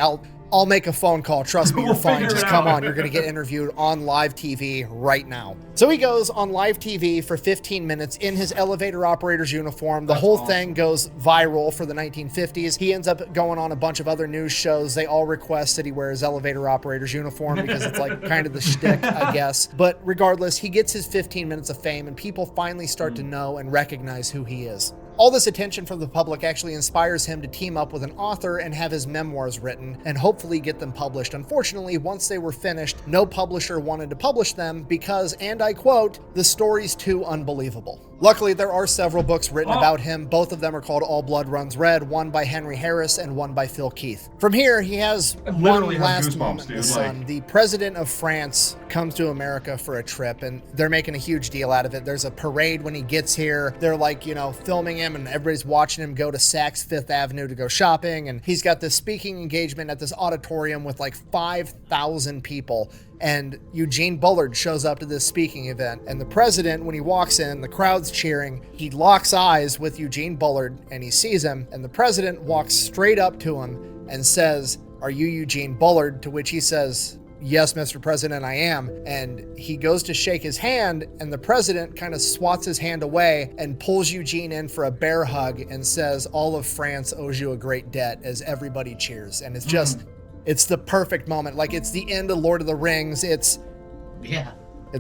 I'll make a phone call. Trust me, you're fine. Just come on. You're going to get interviewed on live TV right now. So he goes on live TV for 15 minutes in his elevator operator's uniform. The whole thing goes viral for the 1950s. He ends up going on a bunch of other news shows. They all request that he wear his elevator operator's uniform because it's like kind of the shtick, I guess. But regardless, he gets his 15 minutes of fame and people finally start to know and recognize who he is. All this attention from the public actually inspires him to team up with an author and have his memoirs written and hopefully get them published. Unfortunately, once they were finished, no publisher wanted to publish them because, and I quote, the story's too unbelievable. Luckily, there are several books written about him. Both of them are called All Blood Runs Red, one by Henry Harris and one by Phil Keith. From here, he has one last moment in the sun. The president of France comes to America for a trip, and they're making a huge deal out of it. There's a parade when he gets here. They're like, filming him, and everybody's watching him go to Saks Fifth Avenue to go shopping, and he's got this speaking engagement at this auditorium with like 5,000 people. And Eugene Bullard shows up to this speaking event, and the president, when he walks in, the crowd's cheering. He locks eyes with Eugene Bullard and he sees him, and the president walks straight up to him and says, "Are you Eugene Bullard?" To which he says, "Yes, Mr. President, I am." And he goes to shake his hand, and the president kind of swats his hand away and pulls Eugene in for a bear hug and says, "All of France owes you a great debt," as everybody cheers. And it's just, it's the perfect moment. Like, it's the end of Lord of the Rings. It's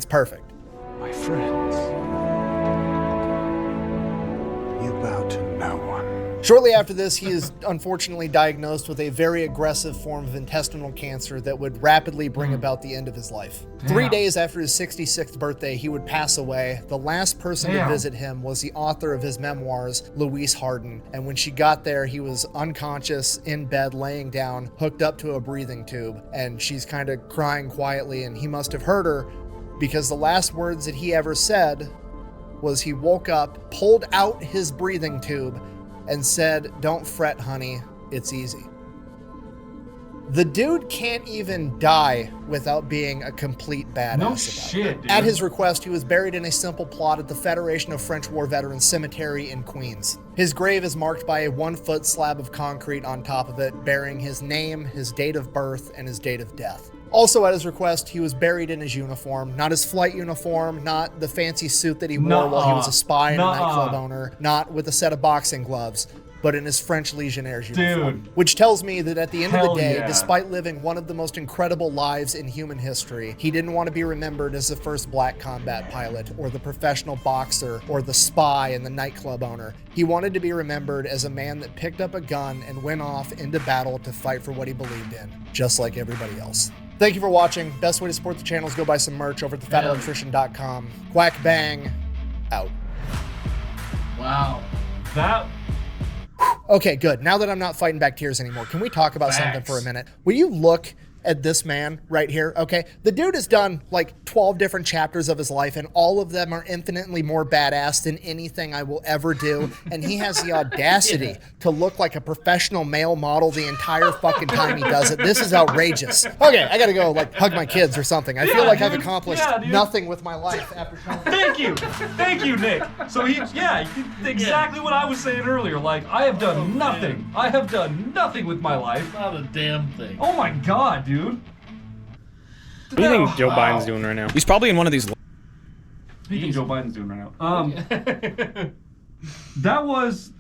perfect. My friends, you bow to no one. Shortly after this, he is unfortunately diagnosed with a very aggressive form of intestinal cancer that would rapidly bring about the end of his life. 3 days after his 66th birthday, he would pass away. The last person to visit him was the author of his memoirs, Louise Harden. And when she got there, he was unconscious, in bed, laying down, hooked up to a breathing tube. And she's kind of crying quietly, and he must have heard her because the last words that he ever said was he woke up, pulled out his breathing tube, and said, "Don't fret, honey, it's easy." The dude can't even die without being a complete badass. No shit, dude. At his request, he was buried in a simple plot at the Federation of French War Veterans Cemetery in Queens. His grave is marked by a 1-foot slab of concrete on top of it, bearing his name, his date of birth, and his date of death. Also at his request, he was buried in his uniform, not his flight uniform, not the fancy suit that he wore while he was a spy and a nightclub owner, not with a set of boxing gloves. but in his French Legionnaires Dude. uniform. Which tells me that at the end of the Hell day, yeah. despite living one of the most incredible lives in human history, he didn't want to be remembered as the first black combat pilot, or the professional boxer, or the spy and the nightclub owner. He wanted to be remembered as a man that picked up a gun and went off into battle to fight for what he believed in, just like everybody else. Thank you for watching. Best way to support the channel is go buy some merch over at thefatelectrician.com. Quack bang, out. Wow. That Okay, good. Now that I'm not fighting back tears anymore, can we talk about something for a minute? Will you look at this man right here? Okay, the dude has done like 12 different chapters of his life, and all of them are infinitely more badass than anything I will ever do. And he has the audacity to look like a professional male model the entire fucking time he does it. This is outrageous. Okay, I gotta go like hug my kids or something. I feel like I've accomplished nothing with my life after Thank you, Nick. So exactly what I was saying earlier. Like, I have done nothing. I have done nothing with my life. Not a damn thing. Oh my god, dude. What do you think Joe Biden's doing right now? He's probably in one of these. What do you think Joe Biden's doing right now? That was,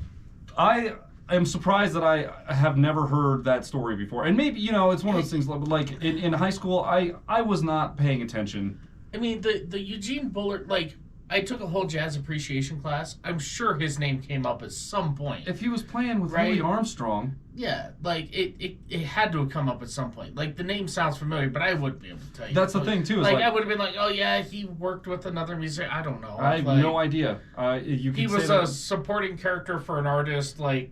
I am surprised that I have never heard that story before. And maybe, you know, it's one of those things, like in high school, I was not paying attention. I mean, the Eugene Bullard, like, I took a whole jazz appreciation class. I'm sure his name came up at some point. If he was playing with Louis Armstrong. Yeah, like, it had to have come up at some point. Like, the name sounds familiar, but I wouldn't be able to tell you. That's the thing, too. Like, I would have been like, oh, yeah, he worked with another musician. I don't know. I have no idea. He was a supporting character for an artist, like...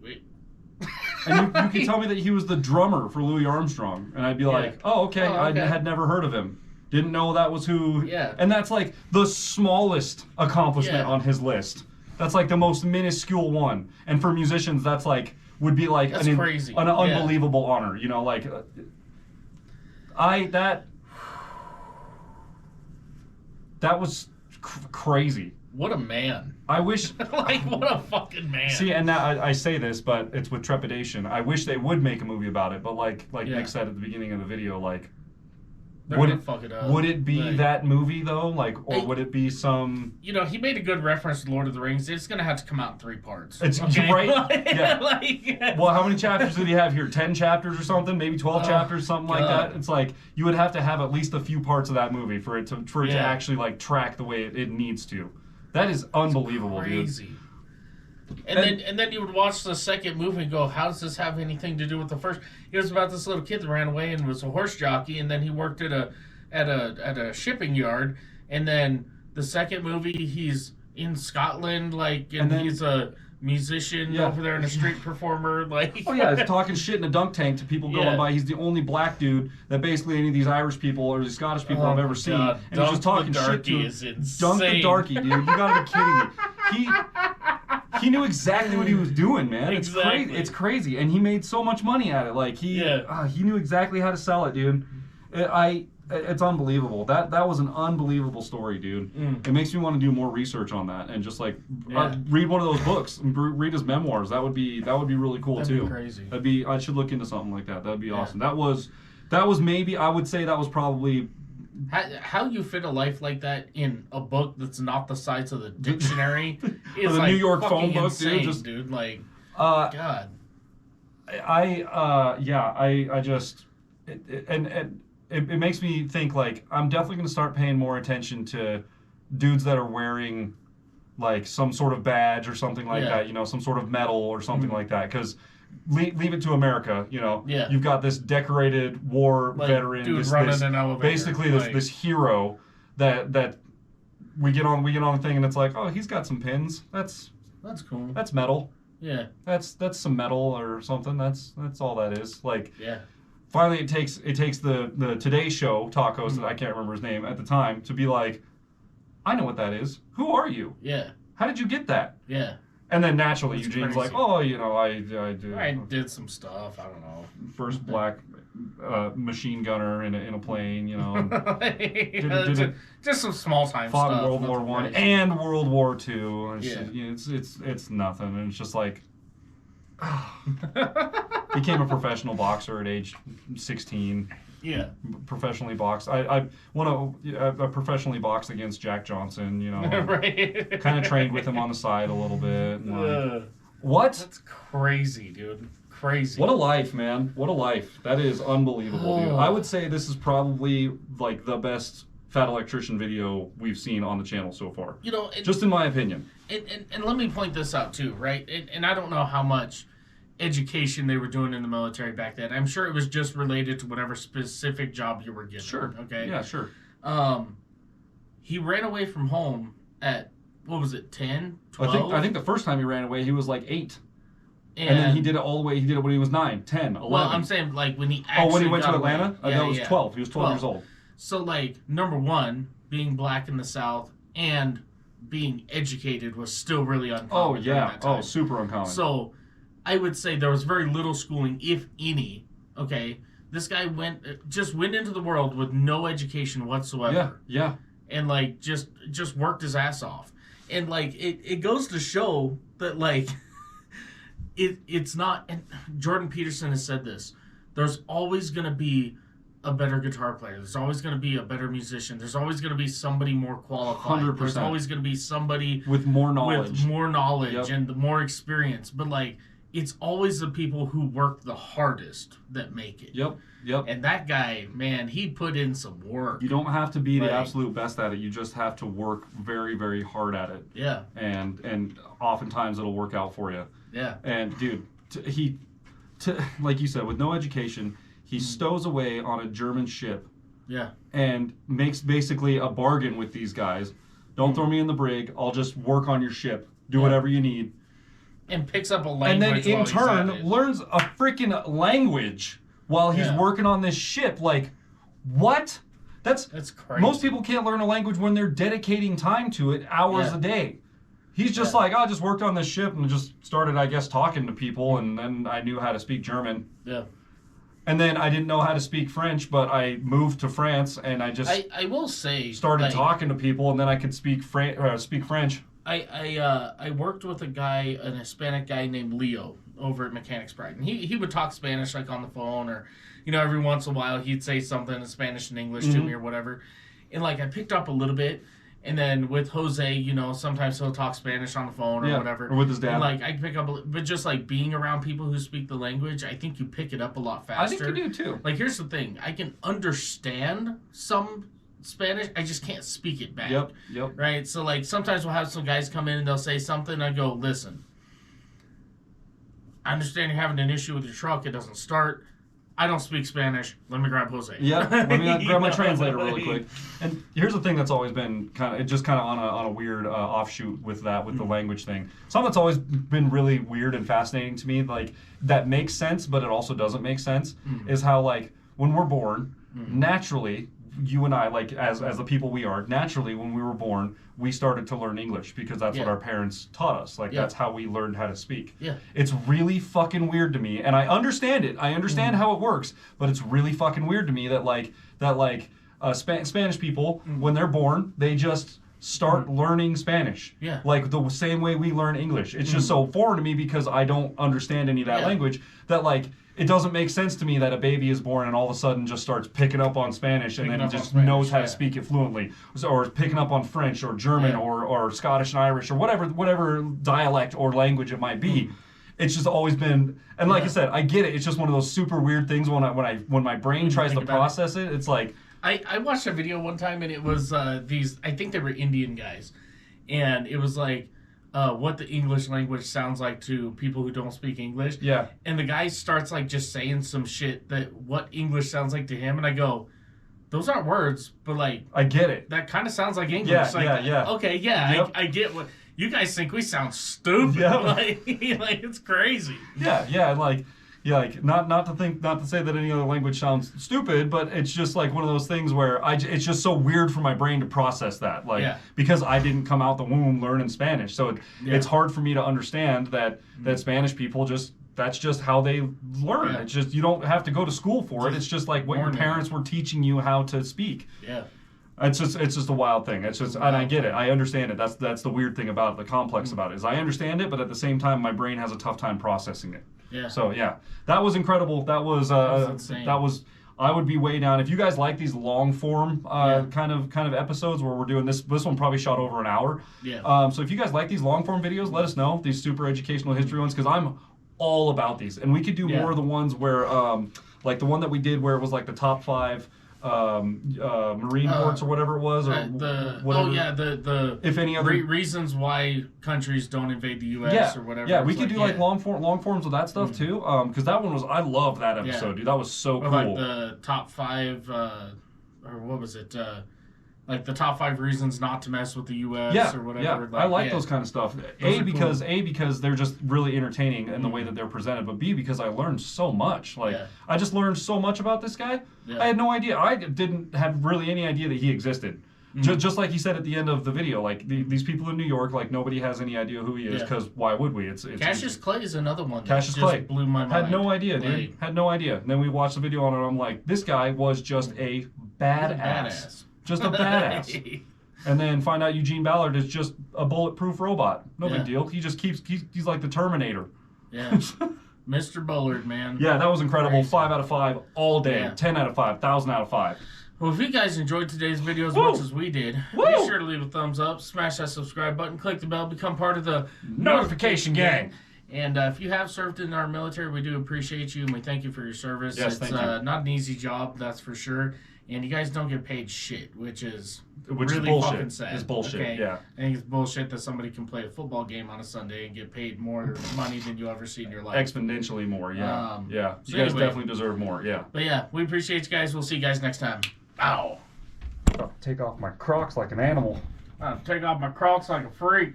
And you can tell me that he was the drummer for Louis Armstrong, and I'd be like, oh, okay, I had never heard of him. Didn't know that was who. Yeah. And that's like the smallest accomplishment on his list. That's like the most minuscule one. And for musicians, that's like, would be like crazy. An unbelievable honor. You know, like, that was crazy. What a man. I wish... like, what a fucking man. See, and now I say this, but it's with trepidation. I wish they would make a movie about it, but like Nick said at the beginning of the video, like... Would it be that movie though? Like, or would it be some? You know, he made a good reference to Lord of the Rings. It's gonna have to come out in 3 parts. It's okay? right. Yeah. Well, how many chapters did he have here? 10 chapters or something? Maybe 12 chapters, something like that. It's like you would have to have at least a few parts of that movie for it to actually like track the way it needs to. That is unbelievable, crazy. Dude. And then you would watch the second movie and go, how does this have anything to do with the first? It was about this little kid that ran away and was a horse jockey, and then he worked at a shipping yard, and then the second movie he's in Scotland, like, and then, he's a musician over there and a street performer, like. Oh yeah, he's talking shit in a dunk tank to people going by. He's the only black dude that basically any of these Irish people or these Scottish people have ever seen, and he's just talking shit to him. Dunk the darky, dude. You gotta be kidding me. He knew exactly what he was doing, man. Exactly. It's crazy, and he made so much money at it. Like he knew exactly how to sell it, dude. It's unbelievable. That was an unbelievable story, dude. It makes me want to do more research on that and just like read one of those books and read his memoirs. That would be really cool too. That'd be crazy. I should look into something like that. That'd be awesome. That was maybe, I would say that was probably. How you fit a life like that in a book that's not the size of the dictionary is the like New York phone book, insane, dude. Like, God. It makes me think like I'm definitely going to start paying more attention to dudes that are wearing like some sort of badge or something like that, you know, some sort of medal or something like that, because leave it to America, you know. You've got this decorated war veteran, dude running an elevator, basically this hero that we get on the thing and it's like, oh, he's got some pins. That's cool. That's metal. Yeah. That's some metal or something. That's all that is. Like, finally it takes the Today Show tacos that I can't remember his name at the time to be like, I know what that is. Who are you? Yeah. How did you get that? Yeah. And then naturally That's Eugene's crazy. like, oh, you know, I did some stuff. I don't know. First black machine gunner in a plane, you know. Just some small time fought stuff. in World War I and World War II. It's nothing. And it's just like became a professional boxer at age 16. Yeah. Professionally boxed. I want to professionally box against Jack Johnson, you know. Right. Kind of trained with him on the side a little bit. And What? That's crazy, dude. Crazy. What a life, man. What a life. That is unbelievable, dude. I would say this is probably like the best Fat Electrician video we've seen on the channel so far. You know, just in my opinion. And let me point this out too, right? And I don't know how much education they were doing in the military back then. I'm sure it was just related to whatever specific job you were given. Sure. Okay. Yeah, sure. He ran away from home at, what was it, 10, 12? I think the first time he ran away, he was like 8. And then he did it all the way, he did it when he was 9, 10, 11. Well, I'm saying, like, when he actually when he went to got Atlanta? away. That was 12. He was 12 years old. So, like, number one, being black in the South and being educated was still really uncommon. Oh, yeah. during that time. Oh, super uncommon. So, I would say there was very little schooling, if any, okay? This guy went into the world with no education whatsoever. Yeah. And, like, just worked his ass off. And, like, it goes to show that, like, it's not... And Jordan Peterson has said this. There's always going to be a better guitar player. There's always going to be a better musician. There's always going to be somebody more qualified. 100%. There's always going to be somebody... With more knowledge. Yep. And the more experience. But, like, it's always the people who work the hardest that make it. Yep. And that guy, man, he put in some work. You don't have to be the absolute best at it. You just have to work very, very hard at it. Yeah. And oftentimes it'll work out for you. Yeah. And dude, like you said, with no education, he stows away on a German ship. Yeah. And makes basically a bargain with these guys. Don't throw me in the brig. I'll just work on your ship. Do whatever you need. And picks up a language. And then in turn learns a freaking language while he's working on this ship. Like, what? That's crazy. Most people can't learn a language when they're dedicating time to it hours a day. He's just like, I just worked on this ship and just started, I guess, talking to people, and then I knew how to speak German. Yeah. And then I didn't know how to speak French, but I moved to France, and I just I will say started talking to people, and then I could speak French. I worked with an Hispanic guy named Leo over at Mechanics Pride, and he would talk Spanish like on the phone, or every once in a while he'd say something in Spanish and English to me or whatever, and like I picked up a little bit. And then with Jose, sometimes he'll talk Spanish on the phone or whatever. Or with his dad. And like I pick up, but just like being around people who speak the language, I think you pick it up a lot faster. I think you do too. Like here's the thing, I can understand some Spanish, I just can't speak it back. Yep. Right? So like sometimes we'll have some guys come in and they'll say something, and I go, listen, I understand you're having an issue with your truck, it doesn't start. I don't speak Spanish. Let me grab Jose. Yeah, let me grab my translator really quick. And here's the thing that's always been kind of on a weird offshoot with the language thing. Something that's always been really weird and fascinating to me, like that makes sense, but it also doesn't make sense, is how like when we're born, naturally, you and I, like as the people we are, naturally when we were born, we started to learn English because that's what our parents taught us. Like that's how we learned how to speak. Yeah. It's really fucking weird to me, and I understand it. I understand how it works, but it's really fucking weird to me that Spanish people when they're born, they just start learning Spanish. Yeah. Like the same way we learn English. It's just so foreign to me because I don't understand any of that language that like it doesn't make sense to me that a baby is born and all of a sudden just starts picking up on Spanish and then he just knows how to speak it fluently, or picking up on French or German or Scottish and Irish or whatever dialect or language it might be. It's just always been, and like I said, I get it. It's just one of those super weird things when my brain tries to process it. It's like I watched a video one time and it was these, I think they were Indian guys, and it was like what the English language sounds like to people who don't speak English. Yeah. And the guy starts like just saying some shit that what English sounds like to him, and I go, those aren't words, but like I get it. That kind of sounds like English. Yeah, like, yeah. Okay, yeah, yep. I get what you guys think we sound stupid. Yep. Like it's crazy. Yeah, like not to say that any other language sounds stupid, but it's just like one of those things where it's just so weird for my brain to process that, because I didn't come out the womb learning Spanish, so it's hard for me to understand that Spanish people that's just how they learn. It's just you don't have to go to school for it. It's just like what your parents were teaching you how to speak. Yeah. It's just a wild thing. It's just, and I get it. I understand it. That's the weird thing about it, the complex about it, is I understand it, but at the same time, my brain has a tough time processing it. Yeah. So yeah, that was incredible. That was insane. That was I would be way down. If you guys like these long form kind of episodes where we're doing this one probably shot over an hour. Yeah. So if you guys like these long form videos, let us know. These super educational history ones, because I'm all about these. And we could do more of the ones where, like the one that we did where it was like the top 5 marine ports or whatever it was, or whatever. The if any other reasons why countries don't invade the U.S. or whatever. Yeah, we could do like long forms of that stuff too. Because that one was, I love that episode, dude. That was so cool. Like the top 5, or what was it? Like the top 5 reasons not to mess with the U.S. or whatever. Yeah, like, I like those kind of stuff. Because they're just really entertaining in the way that they're presented, but B, because I learned so much. Like I just learned so much about this guy. I had no idea. I didn't have really any idea that he existed. Just like he said at the end of the video, like these people in New York, like nobody has any idea who he is, because why would we? It's Cassius Clay is another one. Cassius Clay blew my mind. Had no idea, dude. Had no idea. And then we watched the video on it. And I'm like, this guy was just a badass. Just a badass. And then find out Eugene Bullard is just a bulletproof robot. No big deal. He just he's like the Terminator. Yeah. Mr. Bullard, man. Yeah, that was incredible. Crazy. 5 out of 5 all day. 10 out of 5. 1,000 out of 5. Well, if you guys enjoyed today's video as much as we did, be sure to leave a thumbs up, smash that subscribe button, click the bell, become part of the notification gang. And if you have served in our military, we do appreciate you, and we thank you for your service. Yes, it's not an easy job, that's for sure. And you guys don't get paid shit, which is really bullshit. Fucking sad. It's bullshit, I think it's bullshit that somebody can play a football game on a Sunday and get paid more money than you ever see in your life. Exponentially more, yeah. So you guys definitely deserve more, yeah. But yeah, we appreciate you guys. We'll see you guys next time. Ow. Take off my Crocs like an animal. I'll take off my Crocs like a freak.